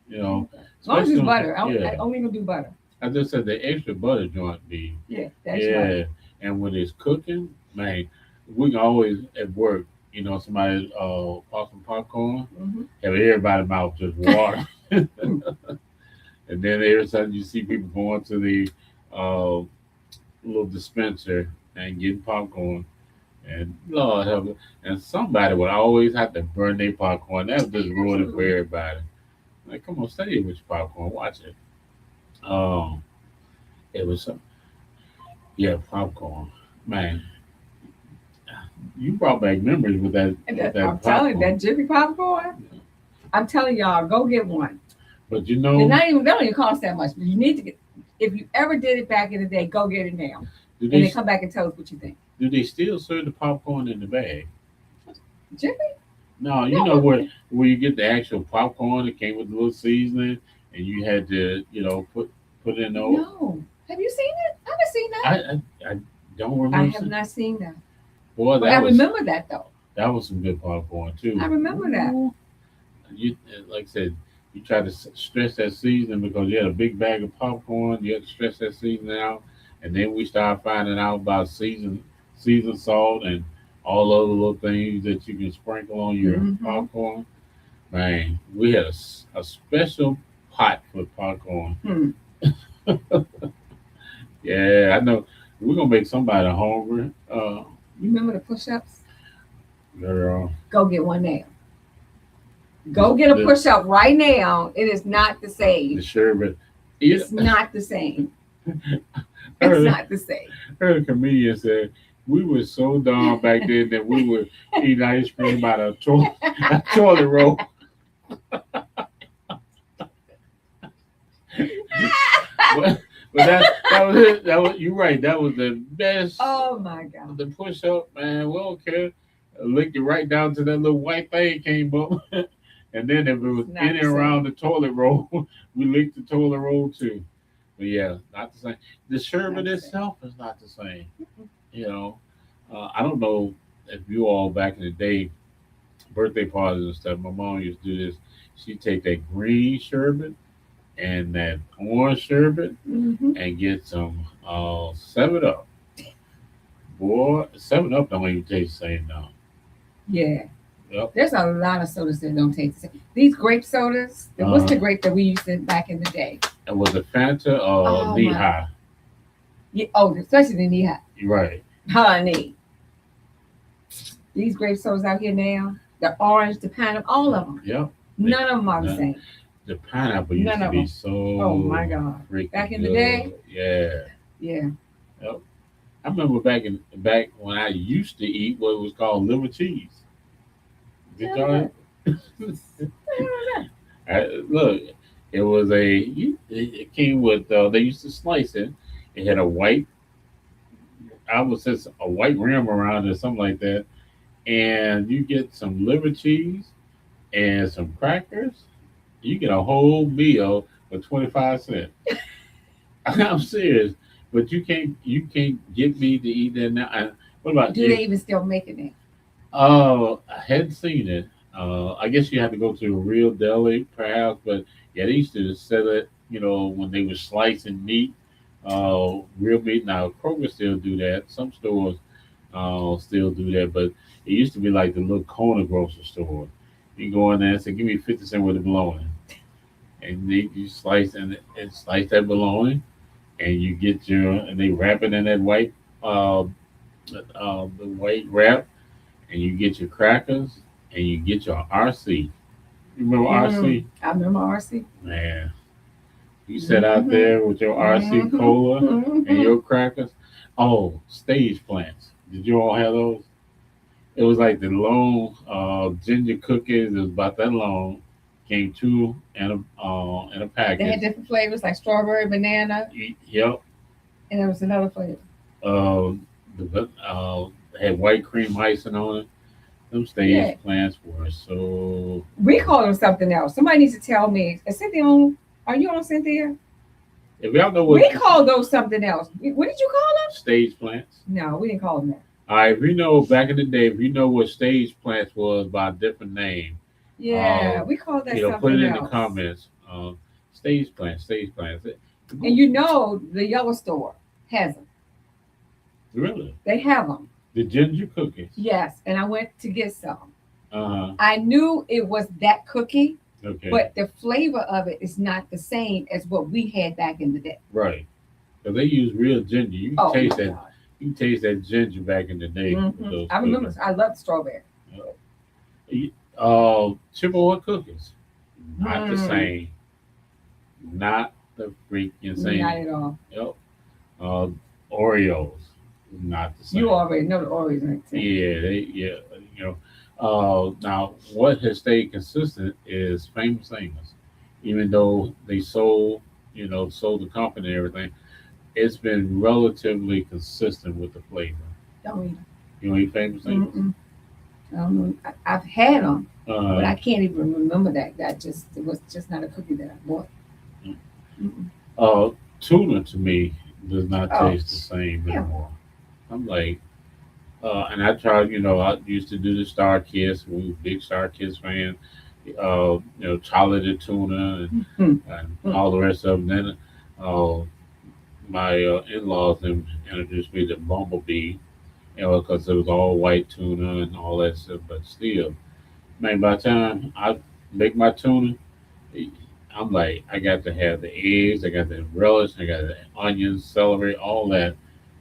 S2: You know,
S3: As long as
S2: especially
S3: it's
S2: on-
S3: butter. I
S2: Yeah.
S3: only gonna do butter.
S2: I just said the extra butter joint be.
S3: Yeah, that's
S2: Yeah.
S3: right.
S2: And when it's cooking, man, we can always at work. You know, somebody pop some popcorn.
S3: Hmm.
S2: Have everybody's mouth just water. And then every time you see people going to the uh, little dispenser and getting popcorn, and Lord help it, and somebody would always have to burn their popcorn. That would just ruin it for everybody. Like, come on, stay with your popcorn, watch it. Um, it was yeah, popcorn, man. You brought back memories with that.
S3: And
S2: With
S3: that, I'm
S2: that
S3: telling you,
S2: popcorn.
S3: that Jiffy popcorn. I'm telling y'all, go get one.
S2: But you
S3: They're
S2: know,
S3: not even they don't even cost that much. But you need to get. If you ever did it back in the day, go get it now,
S2: do
S3: and then
S2: they
S3: come back and tell us what you think.
S2: do they still serve the popcorn in the bag?
S3: Jiffy?
S2: No, you
S3: No.
S2: know where you get the actual popcorn that came with a little seasoning, and you had to put it in the.
S3: No. Have you seen it? I haven't seen that.
S2: I don't
S3: I
S2: remember.
S3: have not seen that.
S2: Boy,
S3: But I
S2: that was
S3: remember that though.
S2: that was some good popcorn too.
S3: I remember that.
S2: You like I said, you try to stress that seasoning because you had a big bag of popcorn. You had to stress that seasoning out, and then we started finding out about season salt and all other little things that you can sprinkle on your
S3: Mhm.
S2: popcorn. Man, we had a special pot for popcorn.
S3: Hmm.
S2: Yeah, I know. We're gonna make somebody hungry.
S3: You remember the push-ups?
S2: Girl,
S3: Go get one now. Go get a
S2: The-
S3: push-up right now. It is not the
S2: the
S3: same.
S2: sherbet. Yeah,
S3: It's not the same.
S2: I
S3: It's
S2: heard,
S3: not the same.
S2: heard a comedian say we were so dumb back then that we would eat ice cream out of a toilet roll. But that was it. That was you're right. That was the best.
S3: Oh my God.
S2: The push up, man. We don't care. Licked it right down to that little white thing came up. And then if it was
S3: Not
S2: in
S3: the
S2: and around the toilet roll, we licked the toilet roll too. But yeah, not the same. The sherbet
S3: Not the same.
S2: itself is not the same. You know, I don't know if you all back in the day, birthday parties and stuff. My mom used to do this. She'd take that green sherbet and that orange sherbet
S3: Hmm.
S2: and get some 7 Up. Boy, 7 Up don't even taste the same now.
S3: Yeah.
S2: Yep.
S3: There's a lot of sodas that don't taste the same. These grape sodas, what's the grape that we used to back in the day?
S2: It was a Fanta
S3: Oh,
S2: knee
S3: my.
S2: high.
S3: Yeah, oh, especially the knee high.
S2: You're right.
S3: Honey. These grape sodas out here now, the orange, the pineapple, all of them.
S2: Yep.
S3: None of them are the
S2: None.
S3: same.
S2: The pineapple used
S3: None
S2: to
S3: of
S2: be
S3: them.
S2: so
S3: Oh my God.
S2: freaking
S3: Back in the
S2: good.
S3: day?
S2: Yeah.
S3: Yeah.
S2: I remember back when I used to eat what was called liver cheese. Did y'all? Look, It was it came with, they used to slice it. It had a white, I would say a white rim around it, something like that. And you get some liver cheese and some crackers. You get a whole meal for 25 cents. I'm serious, but you can't get me to eat that now. What about
S3: Do
S2: you?
S3: they even still make it now?
S2: Oh, I hadn't seen it. I guess you have to go to a real deli, perhaps. But yeah, they used to sell it. When they were slicing meat, real meat. Now Kroger still do that. Some stores still do that, but it used to be like the little corner grocery store. You go in there and say, "Give me 50 cents worth of bologna," and you slice that bologna, and you get and they wrap it in that uh, the white wrap, and you get your crackers, and you get your RC. You remember RC?
S3: I remember RC.
S2: Man, you sat out there with your RC cola and your crackers. Oh, stage plants. Did you all have those? It was like the long ginger cookies. It was about that long. Came two in a
S3: They had
S2: package.
S3: different flavors like strawberry, banana,
S2: Yep.
S3: and there was another flavor.
S2: Uh, had white cream icing on it. Them stage
S3: Yeah.
S2: plants were so
S3: We call them something else. Somebody needs to tell me. Is Cynthia on? Are you on, Cynthia?
S2: If y'all know what
S3: We call those something else. What did you call them?
S2: stage plants,
S3: No, we didn't call them that.
S2: all right. If you know back in the day, if you know what stage plants was by a different name,
S3: Yeah, we call that something
S2: put it in
S3: else.
S2: the comments. Stage plants, stage plants.
S3: And you know the yellow store has them.
S2: Really,
S3: They have them.
S2: the ginger cookies.
S3: Yes, and I went to get some.
S2: Uh huh.
S3: I knew it was that cookie,
S2: Okay.
S3: but the flavor of it is not the same as what we had back in the day.
S2: Right. Because they use real ginger. You can
S3: Oh,
S2: taste
S3: my
S2: that.
S3: God.
S2: You can taste that ginger back in the day. With those
S3: I remember.
S2: cookies.
S3: I love strawberry.
S2: Chippewa cookies. Not the
S3: Mm.
S2: same. Not the freaking same.
S3: Not at all.
S2: Yep. Uh, Oreos. Not the same.
S3: You already know the Oreos ain't the same.
S2: Yeah. You know. Now, what has stayed consistent is Famous Amos. Even though they sold the company and everything, it's been relatively consistent with the flavor.
S3: Don't eat
S2: You know, eat Famous Amos.
S3: them. I don't know. I've had them, but I
S2: Uh,
S3: can't even remember that. It was just not a cookie that I bought.
S2: Mm.
S3: Mm-mm.
S2: Tuna to me does not
S3: Oh,
S2: taste the same
S3: yeah.
S2: anymore. I'm like, and I tried. I used to do the Star Kiss. We were big Star Kiss fan. Charlie the tuna
S3: Mhm.
S2: and all the rest of them. Then uh, my in-laws introduced me to Bumblebee. Because it was all white tuna and all that stuff. But still, man, by the time I make my tuna, I'm like, I got to have the eggs, I got the relish, I got the onions, celery, all that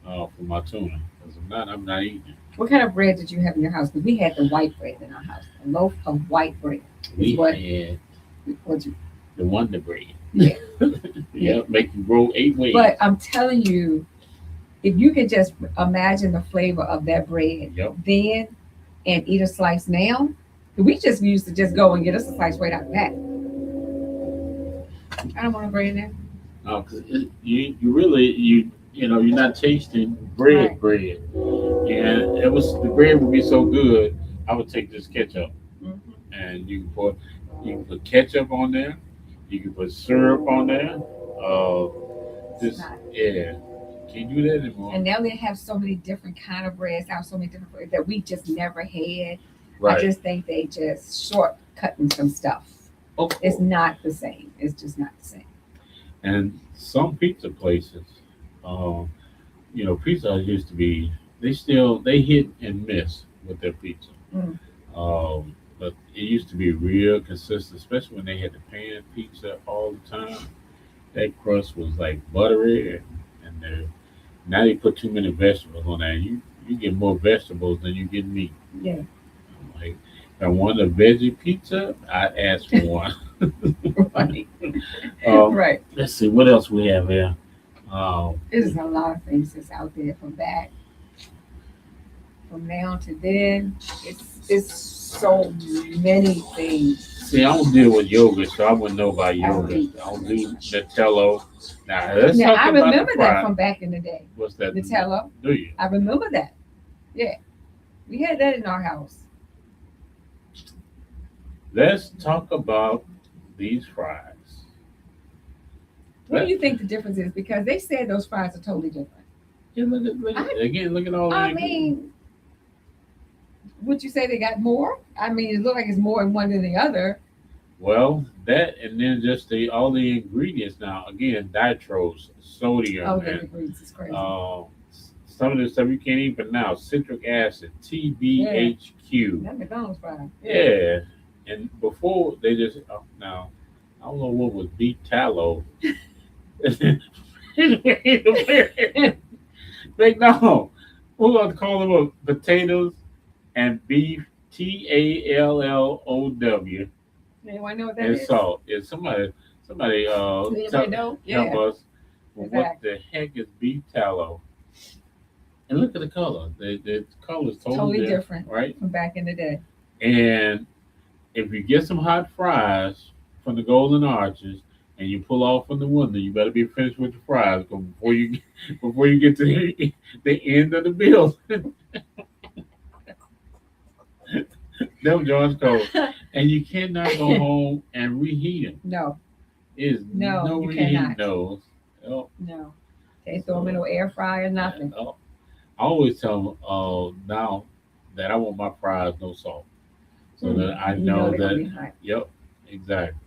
S2: for my tuna. Because I'm not eating it.
S3: What kind of bread did you have in your house? Because we had the white bread in our house, a loaf of white bread.
S2: We
S3: What?
S2: had
S3: What you?
S2: the Wonder Bread.
S3: Yeah.
S2: Yeah, make you grow 8 ways.
S3: But I'm telling you, if you could just imagine the flavor of that bread
S2: Yep.
S3: then and eat a slice now, we just used to just go and get us a slice right out of that. I don't want to bread now.
S2: Because you really you're not tasting bread
S3: Right.
S2: bread, and the bread would be so good. I would take this ketchup
S3: Mhm.
S2: and you can put ketchup on there, you can put syrup on there.
S3: It's
S2: Just
S3: not.
S2: yeah, can't do that anymore.
S3: And now they have so many different kind of breads out, so many different breads that we just never had. I
S2: Right.
S3: just think they just shortcutting some stuff.
S2: Of
S3: It's
S2: course.
S3: not the same. It's just not the same.
S2: And some pizza places, um, pizza Hut used to be. They hit and miss with their pizza.
S3: Mm.
S2: But it used to be real consistent, especially when they had the pan pizza all the time. That crust was like buttery, now they put too many vegetables on there. You get more vegetables than you get meat.
S3: Yeah.
S2: I'm like, if I want a veggie pizza, I'd ask for one.
S3: Right.
S2: Um, let's see what else we have here.
S3: There's a lot of things that's out there from now to then. It's so many things.
S2: See, I don't deal with yogurt, so I wouldn't know about
S3: I don't
S2: yogurt.
S3: eat.
S2: I don't do Nutella. Now, let's
S3: Now
S2: talk
S3: I
S2: about
S3: remember
S2: the
S3: that
S2: fries.
S3: from back in the day.
S2: What's that?
S3: Nutella.
S2: Do you?
S3: I remember that. Yeah, we had that in our house.
S2: Let's talk about these fries.
S3: What do you think the difference is? Because they said those fries are totally different.
S2: Yeah, again, look at all
S3: I
S2: the
S3: mean, would you say they got more? I mean, it looks like it's more in one than the other.
S2: well, that and then just all the ingredients now. Again, nitrose, sodium,
S3: Oh, the
S2: and
S3: ingredients is crazy.
S2: some of the stuff you can't even pronounce. Citric acid, TBHQ.
S3: That McDonald's fry.
S2: Yeah. And before they just now I don't know what was beef tallow. Like no, we're gonna call them potatoes and beef TALLOW
S3: Anyone know what that
S2: and
S3: is?
S2: salt. Is somebody
S3: Does anybody know?
S2: help
S3: Yeah.
S2: us with what
S3: Exactly.
S2: the heck is beef tallow? And look at the color. The color is
S3: Totally different
S2: right?
S3: from back in the day.
S2: And if you get some hot fries from the Golden Arches and you pull off from the window, you better be finished with the fries before you get to the end of the bill. Them John's cold, and you cannot go home and reheat them.
S3: No,
S2: Is
S3: No,
S2: no
S3: you
S2: reheating
S3: cannot.
S2: those. Oh,
S3: no. They throw them in no air fryer, nothing.
S2: oh. I always tell them now that I want my fries no salt, so that I
S3: You
S2: know
S3: they're gonna
S2: that.
S3: be hot.
S2: Yep, exactly.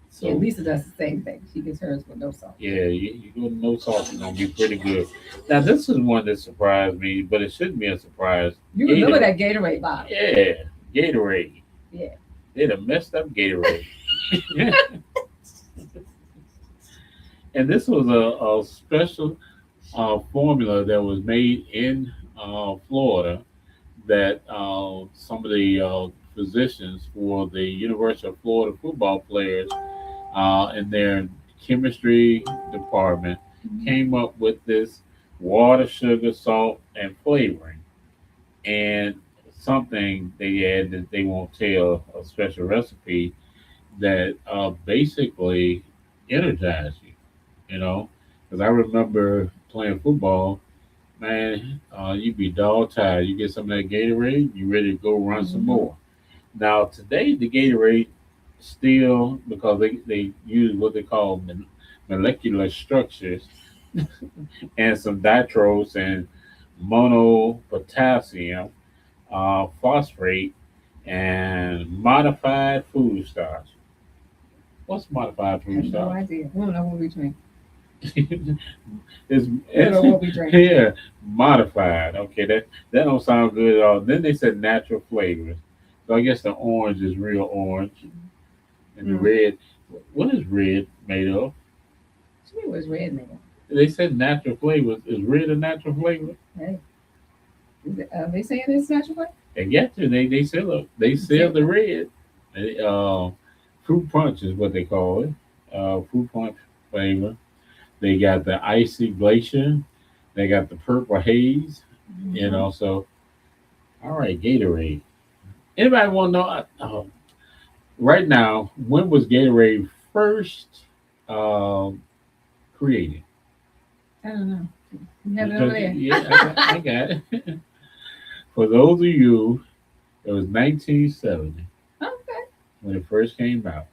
S2: So
S3: Yeah, Lisa does the same thing. She gets hers with no salt.
S2: yeah, you go to no salt, it's gonna be pretty good. Now this is one that surprised me, but it shouldn't be a surprise.
S3: You remember that Gatorade bottle?
S2: Yeah, Gatorade.
S3: Yeah.
S2: They'd have messed up Gatorade. And this was a special formula that was made in Florida that some of the physicians for the University of Florida football players in their chemistry department came up with this water, sugar, salt, and flavoring. And something they add that they won't tell, a special recipe that basically energize you, you know? Because I remember playing football, man, you'd be dog tired. You get some of that Gatorade, you ready to go run some
S3: Mhm.
S2: more. Now, today, the Gatorade still, because they use what they call molecular structures and some nitrose and monopotassium, phosphate, and modified food starch. What's modified
S3: I
S2: food
S3: have no
S2: starch?
S3: idea. We don't know what we drink.
S2: it's,
S3: We don't know what we drink.
S2: yeah, modified. Okay, that don't sound good at all. Then they said natural flavors. So I guess the orange is real orange, and the
S3: Mm.
S2: red. What is red made of?
S3: To me, it was red man.
S2: They said natural flavors. Is red a natural flavor?
S3: Hey, they saying it's natural flavor?
S2: They got to. They sell the red. They, fruit punch is what they call it. Fruit punch flavor. They got the icy glacier. They got the purple haze. You know. So, all right, Gatorade. Anybody want to know? Right now, when was Gatorade first created?
S3: I don't know. You have it over there.
S2: Yeah, I got it. For those of you, it was 1970
S3: Okay.
S2: when it first came out.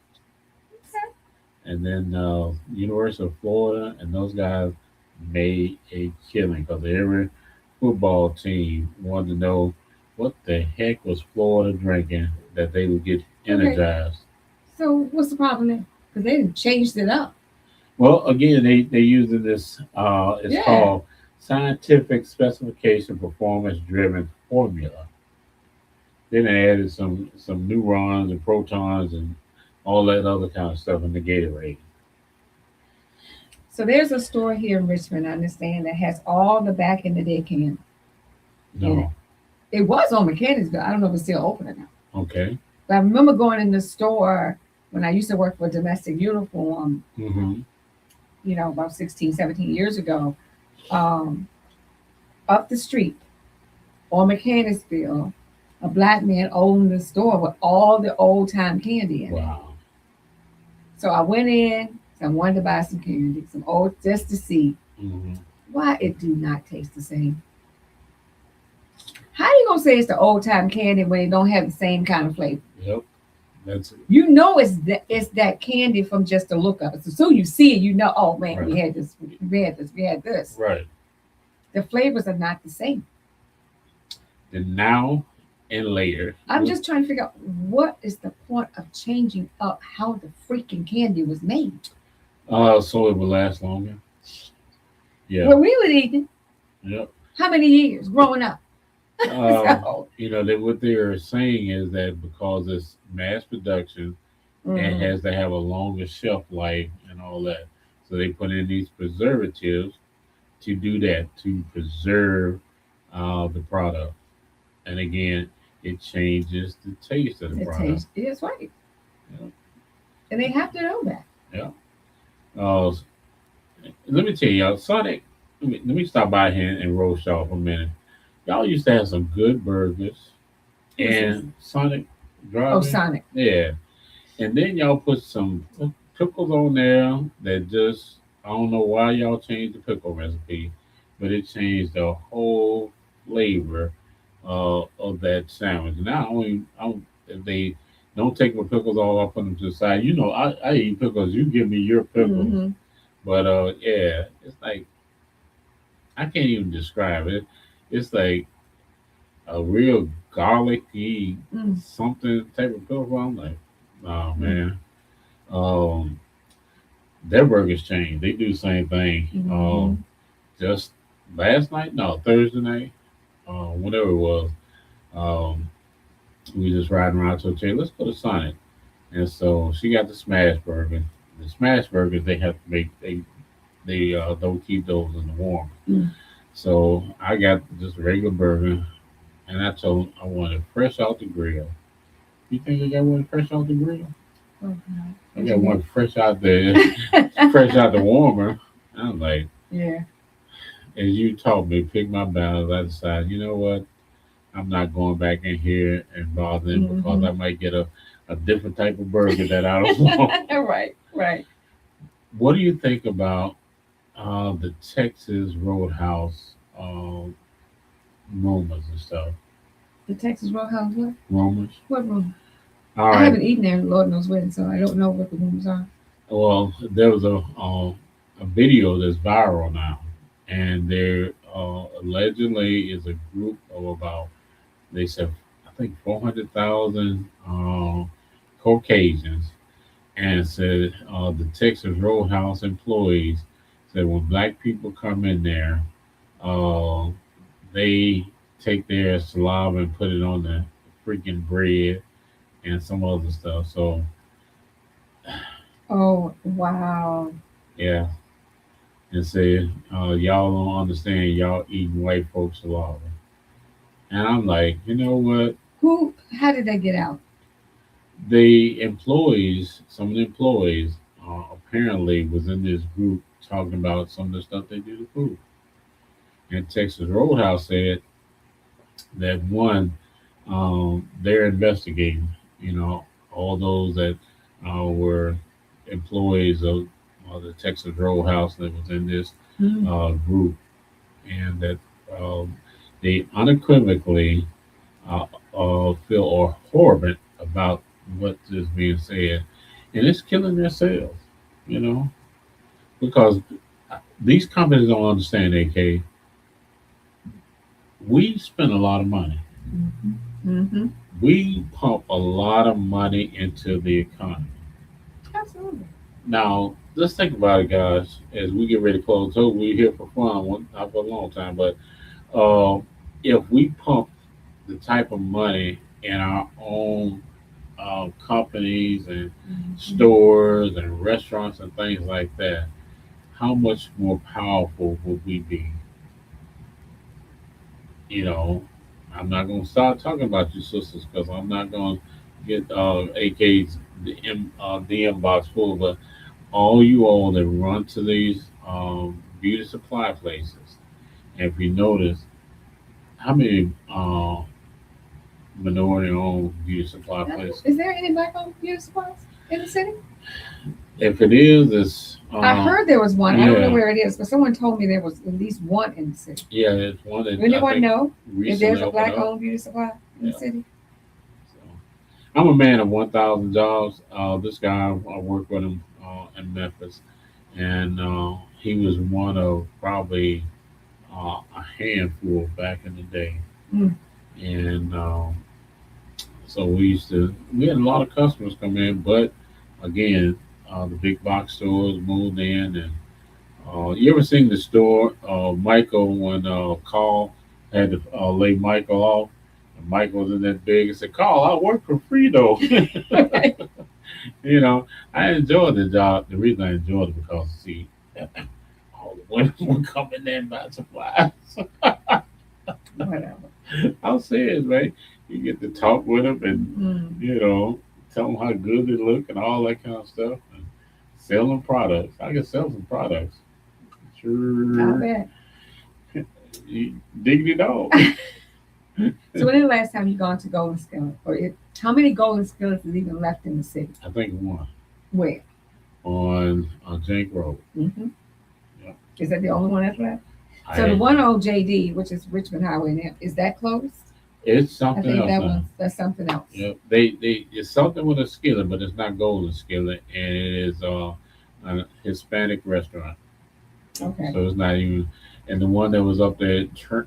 S3: Okay.
S2: And then University of Florida and those guys made a killing because every football team wanted to know what the heck was Florida drinking that they would get energized.
S3: So what's the problem there? Because they done changed it up.
S2: Well, again, they using this. It's
S3: Yeah.
S2: called scientific specification performance driven formula. Then they added some neurons and protons and all that other kind of stuff in the Gatorade.
S3: So there's a store here in Richmond, I understand, that has all the back in the day cans.
S2: No,
S3: It was on Mechanicsville. I don't know if it's still open or not.
S2: okay.
S3: But I remember going in the store when I used to work for Domestic Uniform,
S2: Mm-hmm.
S3: about 16, 17 years ago, up the street on Mechanicsville, A black man owned the store with all the old time candy in it.
S2: Wow.
S3: So I went in. So I wanted to buy some candy, some old, just to see
S2: Hmm.
S3: why it do not taste the same. How you gonna say it's the old time candy when it don't have the same kind of flavor?
S2: Yep. That's it.
S3: You know it's that candy from just the look of it. So soon you see it, you know, oh man, we
S2: Right.
S3: had this, we had this, we had this.
S2: Right.
S3: The flavors are not the same.
S2: The now and later.
S3: I'm just trying to figure out what is the point of changing up how the freaking candy was made.
S2: So it will last longer. Yeah.
S3: When we were eating,
S2: Yep.
S3: how many years growing up? So,
S2: What they're saying is that because it's mass production, it has to have a longer shelf life and all that. So they put in these preservatives to do that, to preserve the product. And again, it changes the taste of the
S3: it
S2: product.
S3: tastes, it's right.
S2: Yeah.
S3: And they have to know that.
S2: Yeah. Uh, Let me tell y'all, Sonic. Let me stop by here and roast y'all for a minute. Y'all used to have some good burgers and Sonic
S3: Oh,
S2: driving.
S3: Sonic.
S2: Yeah. And then y'all put some pickles on there that just I don't know why y'all changed the pickle recipe, but it changed the whole flavor of that sandwich. Now I don't if they don't take my pickles all up on them to the side. I eat pickles. You give me your pickles.
S3: Hmm.
S2: But yeah, it's like I can't even describe it. It's like a real garlicky
S3: Mm.
S2: something type of pickle. I'm like, oh
S3: Mm.
S2: man. Um, their burgers change. They do the same thing.
S3: Mhm.
S2: Just last night, no, Thursday night, whatever it was. Um, we just riding around to okay, let's go to Sonic. And so she got the smash burger. The smash burgers they have to make they don't keep those in the warm.
S3: Mm.
S2: So I got just a regular burger, and I told him I wanted it fresh out the grill. You think I got one fresh out the grill?
S3: Oh, God.
S2: I
S3: What
S2: got
S3: you
S2: one fresh out the fresh out the warmer. I'm like,
S3: Yeah.
S2: as you taught me, pick my battles. I decided, you know what? I'm not going back in here and bother them because
S3: Mhm.
S2: I might get a different type of burger that I don't want.
S3: Right. Right.
S2: What do you think about the Texas Roadhouse rumors and stuff?
S3: The Texas Roadhouse. What?
S2: Rumors.
S3: What room?
S2: All
S3: I
S2: right.
S3: haven't eaten there, Lord knows when, so I don't know what the rooms are.
S2: Well, there was a video that's viral now, and there allegedly is a group of about they said I think 400,000 Caucasians, and said the Texas Roadhouse employees said when black people come in there, uh, they take their saliva and put it on the freaking bread and some other stuff. So
S3: Oh, wow.
S2: yeah, and said y'all don't understand, y'all eating white folks saliva. And I'm like, you know what?
S3: How did they get out?
S2: The employees, some of the employees, apparently was in this group talking about some of the stuff they do to food. And Texas Roadhouse said that one, they're investigating, all those that were employees of the Texas Roadhouse that was in this
S3: Mm.
S2: group, and that um, they unequivocally feel or horrible about what is being said, and it's killing their sales, you know, because these companies don't understand. AK, we spend a lot of money.
S3: Mm-hmm. Mm-hmm.
S2: We pump a lot of money into the economy.
S3: Absolutely.
S2: Now, let's think about it, guys, as we get ready to close. So we're here for fun, not for a long time, but uh, if we pump the type of money in our own companies and
S3: Mm-hmm.
S2: stores and restaurants and things like that, how much more powerful would we be? You know, I'm not going to start talking about your sisters because I'm not going to get AK's DM box full, but all you all that run to these beauty supply places, and if you notice, how many minority-owned beauty supply place.
S3: Is there any black-owned beauty supplies in the city?
S2: If it is, it's
S3: I heard there was one. I don't know
S2: yeah.
S3: where it is, but someone told me there was at least one in the city.
S2: Yeah, it's one that
S3: Does anyone know if
S2: recently
S3: there's a
S2: opened up.
S3: black-owned beauty supply in
S2: Yeah.
S3: the city?
S2: So, I'm a man of 1,000 jobs. This guy, I worked with him in Memphis, and he was one of probably a handful back in the day.
S3: Mm.
S2: And so we had a lot of customers come in, but again, the big box stores moved in. And you ever seen the store, Michael, when Carl had to lay Michael off? And Michael was in that big and said, Carl, I work for free though. You know, I enjoyed the job. The reason I enjoyed it because, see, all the women were coming in by supplies.
S3: Whatever.
S2: I'm serious, man. You get to talk with them and,
S3: Mm.
S2: you know, tell them how good they look and all that kind of stuff. And sell them products. I can sell some products.
S3: I
S2: Sure.
S3: bet.
S2: Diggity dog.
S3: So when is the last time you gone to Golden Skillet? How many Golden Skillets is even left in the city?
S2: I think one
S3: Where?
S2: on Jank Road.
S3: Mm-hmm.
S2: Yeah.
S3: Is that the only one that's left?
S2: I
S3: So the
S2: had-
S3: one on JD, which is Richmond Highway now, is that closed?
S2: It's
S3: I
S2: something
S3: think
S2: else. now.
S3: that's something else.
S2: Yep. They it's something with a skillet, but it's not golden skillet, and it is a Hispanic restaurant.
S3: Okay.
S2: So it's not even. And the one that was up there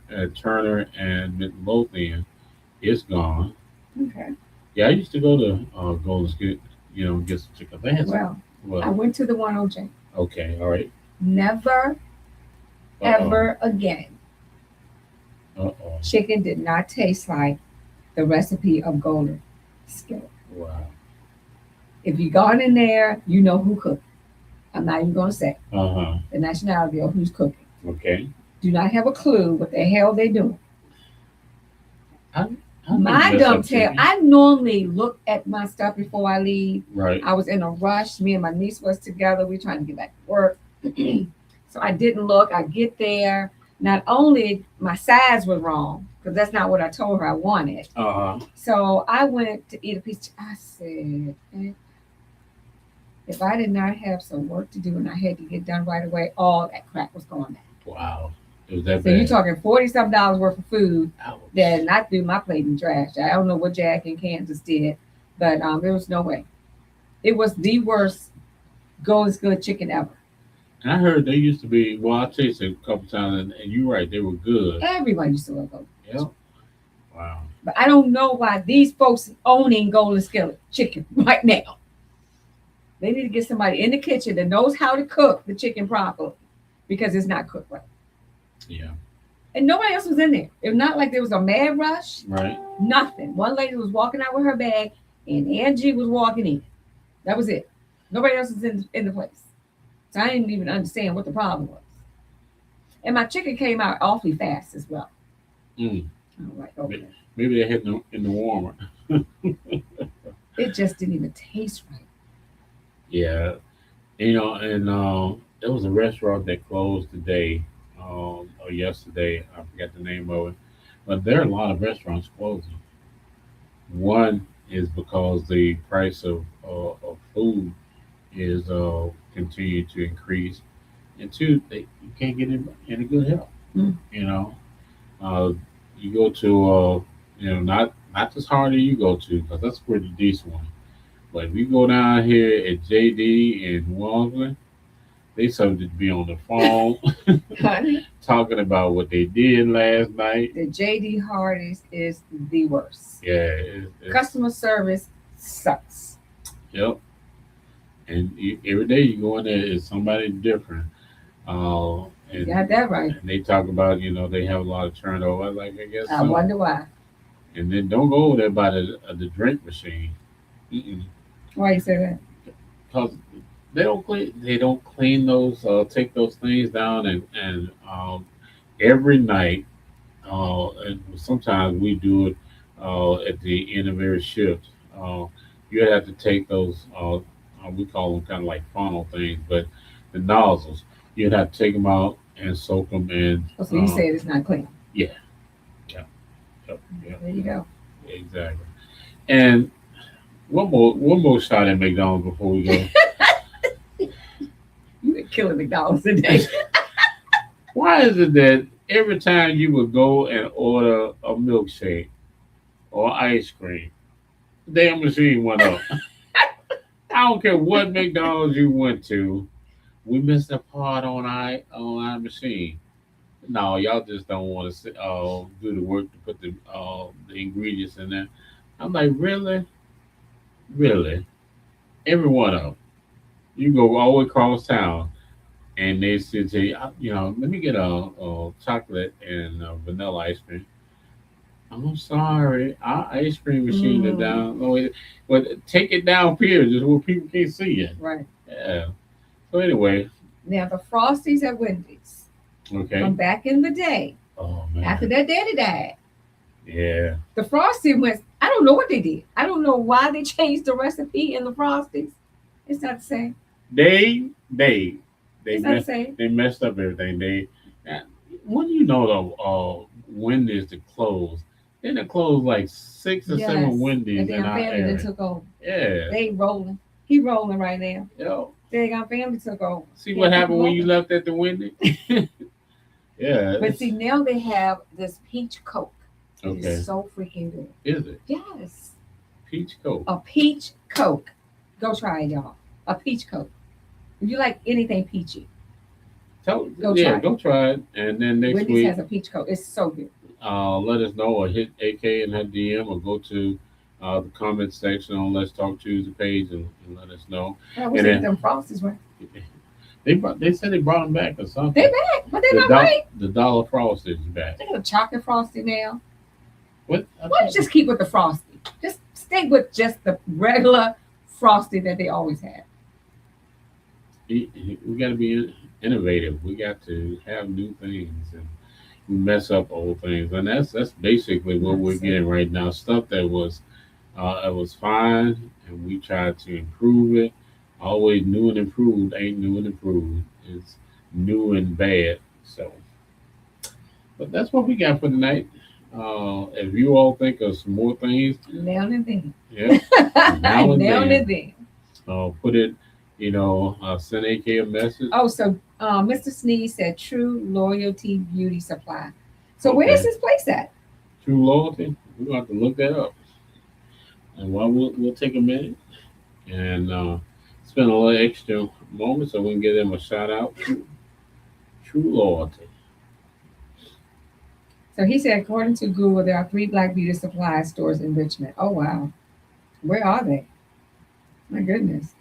S2: at Turner and Midlothian, it's gone.
S3: Okay.
S2: Yeah, I used to go to Golden Skillet, get some chicken. They had some.
S3: Well, I
S2: Well,
S3: went to the one on J.
S2: okay, all right.
S3: Never, ever again.
S2: Uh oh.
S3: Chicken did not taste like the recipe of Golden Skillet.
S2: Wow.
S3: If you gone in there, you know who cooked. I'm not even going to say
S2: Uh huh.
S3: the nationality of who's cooking.
S2: Okay.
S3: Do not have a clue what the hell they doing.
S2: I
S3: My
S2: think that's
S3: dumb
S2: up to
S3: tail.
S2: you.
S3: I normally look at my stuff before I leave.
S2: Right.
S3: I was in a rush. Me and my niece was together. We trying to get back to work. So I didn't look. I get there. Not only my size was wrong, because that's not what I told her I wanted.
S2: Uh huh.
S3: So I went to eat a piece. I said, if I did not have some work to do and I had to get done right away, all that crap was going back.
S2: Wow. It was that
S3: So
S2: bad.
S3: you're talking $40-some worth of food
S2: Ouch.
S3: that not threw my plate in trash. I don't know what Jack in Kansas did, but there was no way. It was the worst Golden Skillet chicken ever.
S2: And I heard they used to be. Well, I tasted a couple times, and you're right. They were good.
S3: Everybody used to love Golden.
S2: Yep. Wow.
S3: But I don't know why these folks owning Golden Skillet chicken right now. They need to get somebody in the kitchen that knows how to cook the chicken properly, because it's not cooked right.
S2: Yeah.
S3: And nobody else was in there. It's not like there was a mad rush.
S2: Right.
S3: Nothing. One lady was walking out with her bag, and Angie was walking in. That was it. Nobody else was in the place. So I didn't even understand what the problem was. And my chicken came out awfully fast as well.
S2: Mm.
S3: I'm like, okay.
S2: Maybe they had in the warmer.
S3: It just didn't even taste right.
S2: Yeah. And there was a restaurant that closed today, or yesterday. I forgot the name of it. But there are a lot of restaurants closing. One is because the price of food is continuing to increase, and two, you can't get in a good health.
S3: Mm.
S2: You go to not this Hardy you go to, because that's a pretty decent one. But if you go down here at JD in Walgreens, they subject to be on the phone
S3: Honey,
S2: talking about what they did last night.
S3: the JD Hardee's is the worst.
S2: Yeah,
S3: Customer service sucks.
S2: yep. And every day you go in there, it's somebody different. And,
S3: You got that right.
S2: and they talk about, they have a lot of turnover. I guess
S3: I
S2: so.
S3: wonder why.
S2: And then don't go over there by the drink machine. Mm-mm.
S3: Why you say that?
S2: Because they don't clean. They don't clean those. Take those things down, and every night. And sometimes we do it at the end of every shift. You have to take those. We call them kind of like funnel things, but the nozzles. You'd have to take them out and soak them in.
S3: Oh, so you said it's not clean.
S2: Yep, yep.
S3: There you go.
S2: exactly. And one more shot at McDonald's before we go.
S3: You been killing McDonald's today.
S2: Why is it that every time you would go and order a milkshake or ice cream, the damn machine went up? I don't care what McDonald's you went to, we missed a part on our machine. No, y'all just don't want to do the work to put the ingredients in there. I'm like, really, really, every one of them. You go all the way across town, and they said, say, let me get a chocolate and vanilla ice cream. I'm sorry, our ice cream machine is
S3: Mm,
S2: down. Oh, but take it down, period, just where people can't see it.
S3: right.
S2: Yeah. So anyway,
S3: Now the Frosties at Wendy's
S2: okay.
S3: from back in the day,
S2: Oh
S3: after
S2: man,
S3: their daddy died,
S2: yeah.
S3: the Frosty went. I don't know what they did. I don't know why they changed the recipe in the Frosties. It's not the same.
S2: They
S3: It's not the
S2: messed
S3: same.
S2: they messed up everything. Uh, when you know the Wendy's to close, then they closed like six or
S3: Yes.
S2: seven
S3: The
S2: Wendy's in
S3: damn
S2: our
S3: family that
S2: area.
S3: took over.
S2: Yeah.
S3: They rolling. He rolling right now.
S2: Yo,
S3: They got family took over.
S2: see
S3: Can't
S2: what
S3: keep
S2: happened
S3: them
S2: when you
S3: open.
S2: left at the Wendy? Yeah.
S3: But see, now they have this peach Coke. It
S2: Okay.
S3: is so freaking good.
S2: Is it
S3: Yes.
S2: peach coke?
S3: A peach Coke. Go try it, y'all. A peach Coke. If you like anything peachy, go
S2: Yeah,
S3: try it.
S2: go try it, and then next
S3: Wendy's
S2: week,
S3: has a peach Coke. It's so good.
S2: let us know or hit AK in her DM or go to the comment section on Let's Talk Tuesday page and let us know.
S3: I wish
S2: And then
S3: them Frosties were.
S2: they said they brought them back or something.
S3: They back, but they're
S2: The
S3: not
S2: do-
S3: right.
S2: the dollar frost is back.
S3: They got a chocolate Frosty now.
S2: What?
S3: Why don't you just keep with the Frosty? Just stay with just the regular Frosty that they always had.
S2: We got to be innovative. We got to have new things and we mess up old things, and that's basically what we're
S3: That's it.
S2: getting right now. Stuff that was fine, and we try to improve it. Always new and improved ain't new and improved. It's new and bad. So, but that's what we got for tonight. If you all think of some more things,
S3: Now and then.
S2: yeah, now and
S3: Now
S2: then,
S3: and then.
S2: put it. Send AK a message.
S3: Oh, so Mr. Sneeze said True Loyalty Beauty Supply. So where is
S2: Okay.
S3: this place at?
S2: True loyalty. We're gonna have to look that up. And while we'll take a minute and spend a little extra moment so we can give them a shout out. True loyalty.
S3: So he said, according to Google, there are 3 Black Beauty Supply stores in Richmond. Oh wow. Where are they? My goodness.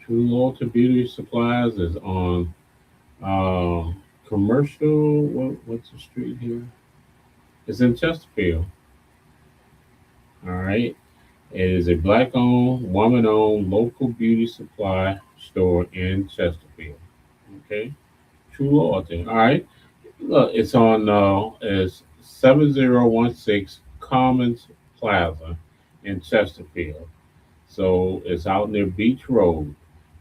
S2: True loyalty beauty supplies is on commercial. What's the street here? It's in Chesterfield. All right. It is a black-owned, woman-owned local beauty supply store in Chesterfield. Okay. True loyalty. All right. Look, it's on it's 7016 Commons Plaza in Chesterfield. So it's out near Beach Road.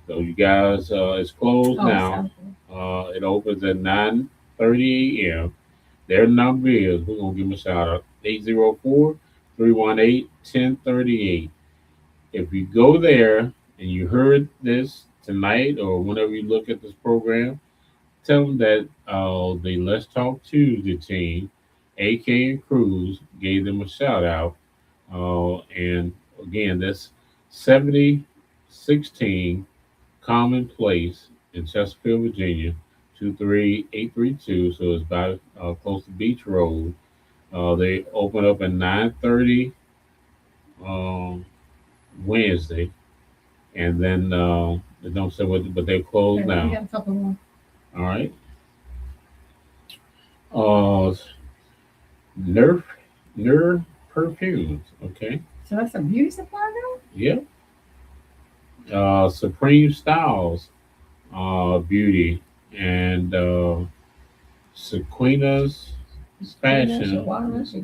S2: So you guys, it's closed
S3: Oh,
S2: now.
S3: something.
S2: It opens at 9:30 a.m. Their number is, we're gonna give them a shout out, 804-318-1038. If you go there and you heard this tonight or whenever you look at this program, tell them that the Let's Talk Tuesday team, AK and Cruz, gave them a shout out. And again, that's 7016 Common Place in Chesterfield, Virginia, 23832. So it's about close to Beach Road. They open up at 9:30 um, Wednesday, and then they don't say what, but they close
S3: Okay, we
S2: now.
S3: got a couple more.
S2: All right. Uh, Nerf, Nerf perfumes. Okay.
S3: So that's a beauty supply though?
S2: Yep. Supreme Styles, beauty, and Sequina's fashion,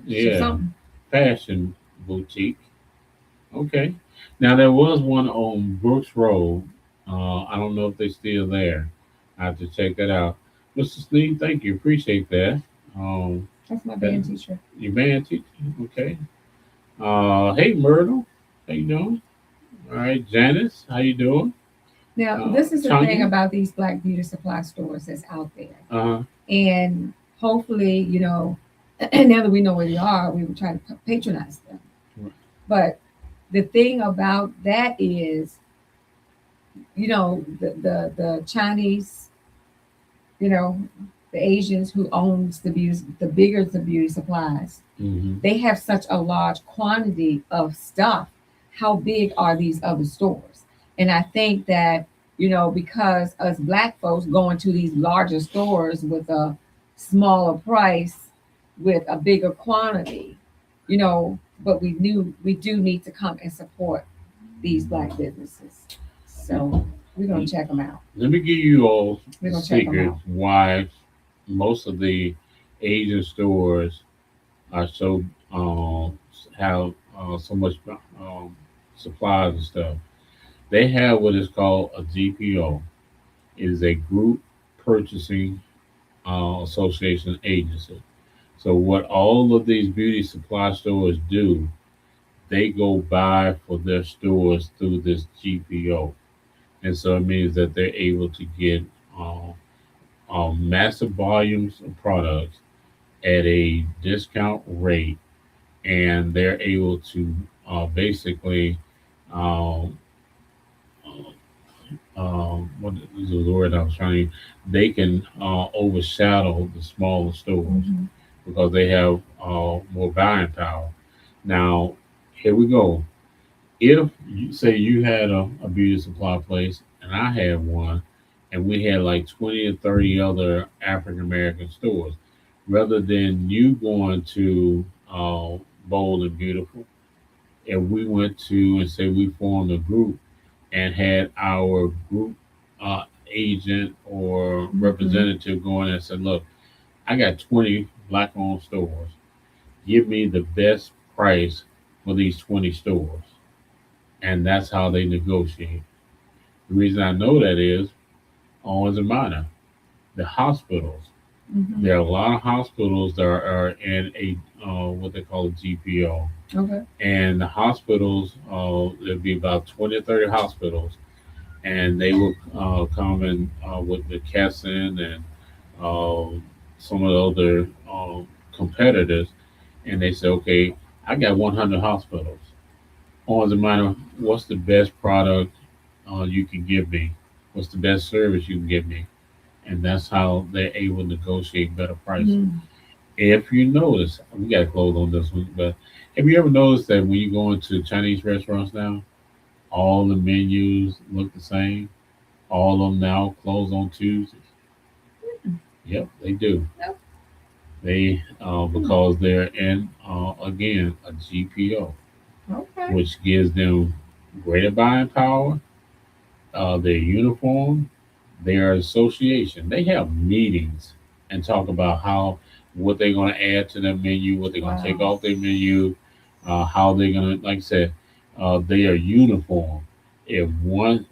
S2: yeah,
S3: Something.
S2: fashion boutique. Okay. Now there was one on Brooks Road. I don't know if they're still there. I have to check that out. Mr. Sneed, thank you. Appreciate that.
S3: That's my band teacher.
S2: Your band teacher. Okay. Hey Myrtle, how you doing? All right, Janice, how you doing?
S3: Now, this is the thing
S2: Tanya.
S3: about these black beauty supply stores that's out there.
S2: Uh huh.
S3: And hopefully, now that we know where they are, we will try to patronize them.
S2: Right.
S3: But the thing about that is, the Chinese, you know, the Asians who owns the bigger the beauty supplies,
S2: Mm-hmm.
S3: they have such a large quantity of stuff. How big are these other stores? And I think that, because us black folks going to these larger stores with a smaller price, with a bigger quantity, but we do need to come and support these black businesses. So we're gonna check them out.
S2: Let me give you all
S3: We're
S2: the
S3: gonna check 'em
S2: secret
S3: out.
S2: why most of the Asian stores are so have so much supplies and stuff. They have what is called a GPO. It is a group purchasing association agency. So what all of these beauty supply stores do, they go buy for their stores through this GPO, and so it means that they're able to get uh, massive volumes of products at a discount rate, and they're able to basically um, what is the word I was trying to use? They can overshadow the smaller stores
S3: Mhm.
S2: because they have more buying power. Now, here we go. If you say you had a beauty supply place and I had one, and we had like 20 or 30 other African American stores, rather than you going to Bold and Beautiful, if we went to and say we formed a group and had our group agent or
S3: Mhm.
S2: representative going and said, look, I got 20 black owned stores. Give me the best price for these 20 stores. And that's how they negotiate. The reason I know that is Owens and Minor, the hospitals.
S3: Mhm.
S2: There are a lot of hospitals that are in a what they call a GPO.
S3: Okay.
S2: And the hospitals, there'd be about 20 or 30 hospitals, and they will come in with McKesson and uh, some of the other competitors, and they say, okay, I got 100 hospitals. On the matter, what's the best product you can give me? What's the best service you can give me? And that's how they're able to negotiate better prices.
S3: Mhm.
S2: If you notice, we got to close on this one, but have you ever noticed that when you go into Chinese restaurants now, all the menus look the same? All of them now close on Tuesdays. Yep, they do.
S3: Nope.
S2: They
S3: Hmm.
S2: because they're in again a GPO,
S3: Okay.
S2: which gives them greater buying power. Their uniform, their association. They have meetings and talk about how what they're going to add to their menu, what they're going to take
S3: Wow.
S2: off their menu, how they're going to, like I said, they are uniform. If one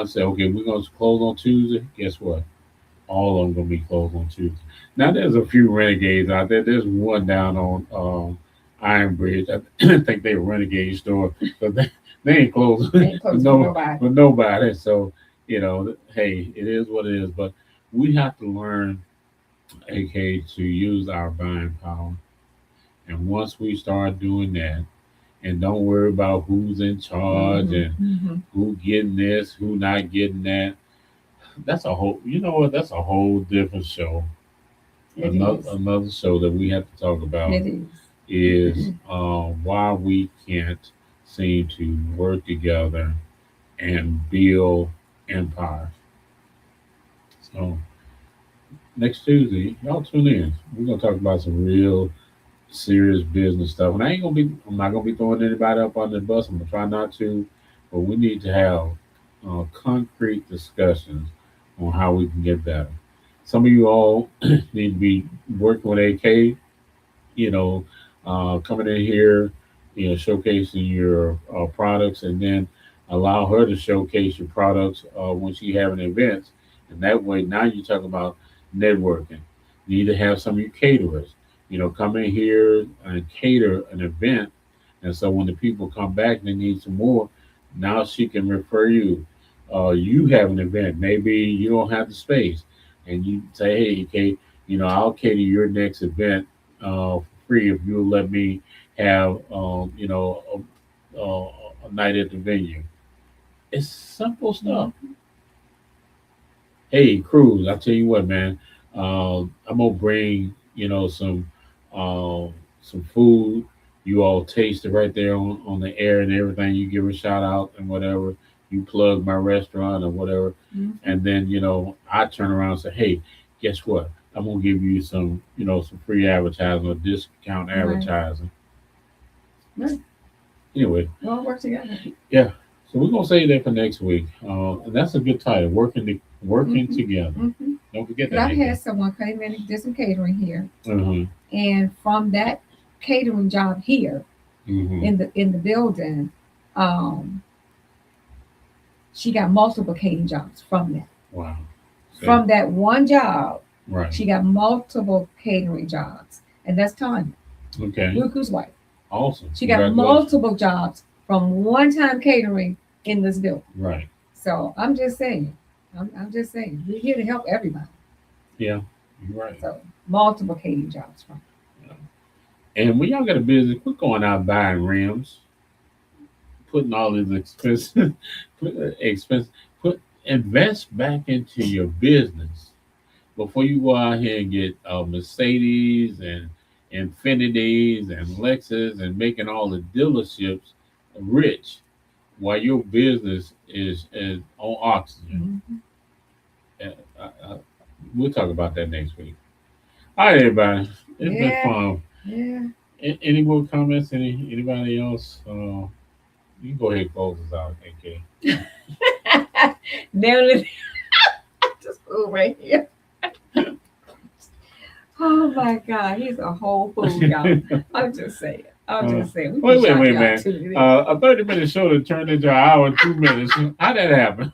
S2: say, okay, we're going to close on Tuesday, guess what? All of them going to be closed on Tuesday. Now there's a few renegades out there. There's one down on Iron Bridge. I think they're a renegade store, but they ain't closed
S3: They ain't
S2: for
S3: close for
S2: no
S3: nobody.
S2: for nobody. So hey, it is what it is. But we have to learn, AK, to use our buying power. And once we start doing that, and don't worry about who's in charge
S3: Mhm.
S2: and
S3: Mhm.
S2: who getting this, who not getting that. That's a whole. You know what? That's a whole different show.
S3: It is.
S2: Another show that we have to talk about
S3: It is.
S2: is why we can't seem to work together and build empires. So next Tuesday, y'all tune in. We're gonna talk about some real serious business stuff. And I'm not gonna be throwing anybody up on the bus. I'm gonna try not to, but we need to have concrete discussions on how we can get better. Some of you all need to be working with AK, you know, coming in here, showcasing your products, and then allow her to showcase your products when she having events. And that way, now you're talking about networking. You need to have some of your caterers. come in here and cater an event. And so when the people come back and they need some more, now she can refer you. You have an event, maybe you don't have the space, and you say, hey, Kate, I'll cater your next event for free if you'll let me have, a night at the venue. It's simple stuff. Hey, Cruz, I tell you what, man. I'm gonna bring some food. You all taste it right there on the air and everything. You give a shout out and whatever. You plug my restaurant or whatever,
S3: Mhm.
S2: and then I turn around and say, hey, guess what? I'm gonna give you some free advertising or discount
S3: Right.
S2: advertising.
S3: Right.
S2: Anyway,
S3: Well, work together.
S2: yeah. So we're gonna save that for next week, and that's a good title. Working
S3: Mhm.
S2: together.
S3: Mhm.
S2: Don't forget
S3: 'Cause
S2: that.
S3: I've had someone come in and did some catering here,
S2: Mm-hmm.
S3: and from that catering job here
S2: Mm-hmm.
S3: in the building, um, she got multiple catering jobs from that.
S2: Wow. See?
S3: From that one job,
S2: Right.
S3: she got multiple catering jobs, and that's Tanya,
S2: Okay.
S3: Luku's wife.
S2: Awesome.
S3: She got
S2: Congratulations.
S3: multiple jobs from one time catering in this building.
S2: Right.
S3: So I'm just saying, I'm just saying, we're here to help everybody.
S2: Yeah. You're right.
S3: So multiple catering jobs from.
S2: Yeah. And when y'all got a business, quit going out buying rims, putting all these expenses, put invest back into your business before you go out here and get Mercedes and Infinities and Lexus and making all the dealerships rich while your business is on oxygen.
S3: Mhm.
S2: Uh, uh, uh, we'll talk about that next week. All right, everybody. It's been
S3: Yeah,
S2: fun.
S3: yeah.
S2: Any more comments? Anybody else? You can go ahead and close us out, AK.
S3: Nailed it. Just fool right here. Oh my God, he's a whole fool, y'all. I'm just saying. I'm just saying. We
S2: Wait,
S3: can
S2: wait,
S3: shock
S2: man.
S3: y'all tuning in.
S2: A 30-minute show that turned into an hour and 2 minutes. How'd that happen?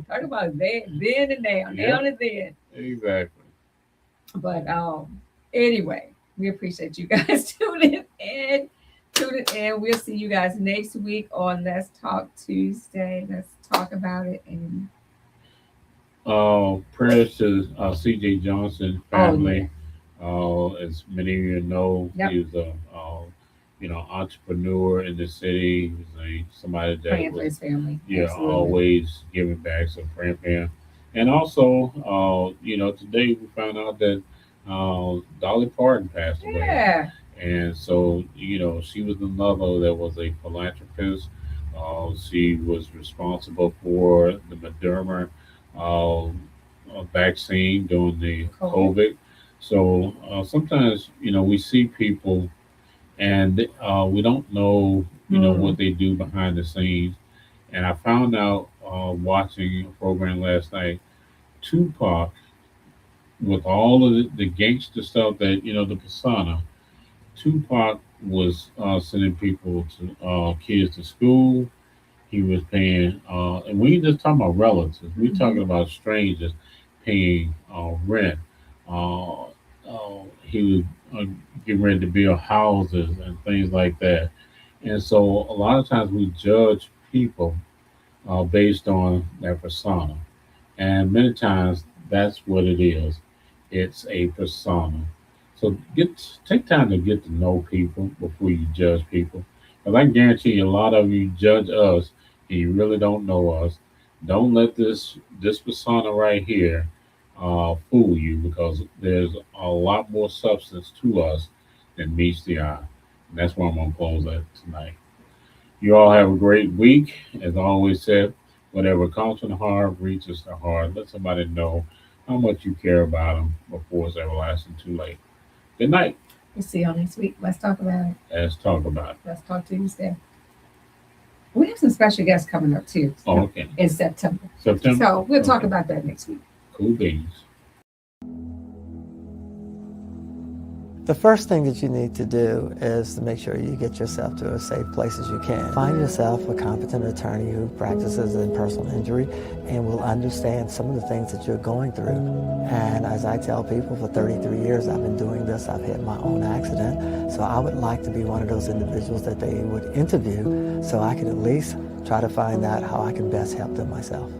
S3: Talk about then and now.
S2: Yeah.
S3: Now and then.
S2: Exactly.
S3: But anyway, we appreciate you guys tuning in. Tuning in. We'll see you guys next week on Let's Talk Tuesday. Let's talk about it. And
S2: Prayers to C.J. Johnson
S3: oh
S2: family. As many of you know,
S3: Yep.
S2: he was a entrepreneur in the city. He was somebody that
S3: praying for
S2: was
S3: his family.
S2: yeah
S3: Absolutely.
S2: always giving back. So praying for him. And also, today we found out that Dolly Parton passed away.
S3: Yeah.
S2: And so, she was another that was a philanthropist. She was responsible for the Moderna uh, vaccine during the
S3: COVID.
S2: COVID. So sometimes, we see people and we don't know, what they do behind the scenes. And I found out watching a program last night, Tupac, with all of the gangster stuff that, the persona, Tupac was sending people to kids to school. He was paying, and we ain't just talking about relatives. We talking about strangers paying rent. He was getting ready to build houses and things like that. And so a lot of times we judge people based on their persona, and many times that's what it is. It's a persona. So take time to get to know people before you judge people. Because I guarantee you, a lot of you judge us and you really don't know us. Don't let this persona right here fool you, because there's a lot more substance to us than meets the eye. And that's where I'm gonna close that tonight. You all have a great week. As I always said, whatever comes from the heart reaches the heart. Let somebody know how much you care about them before it's everlasting too late. Good night.
S3: We'll see y'all next week. Let's talk about it.
S2: Let's talk about it.
S3: Let's talk Tuesday. We have some special guests coming up too
S2: Oh, okay.
S3: in September.
S2: September.
S3: So we'll talk
S2: Okay.
S3: about that next week.
S2: Cool beans.
S4: The first thing that you need to do is to make sure you get yourself to as safe place as you can. Find yourself a competent attorney who practices in personal injury and will understand some of the things that you're going through. And as I tell people, for 33 years I've been doing this. I've had my own accident. So I would like to be one of those individuals that they would interview so I could at least try to find out how I can best help them myself.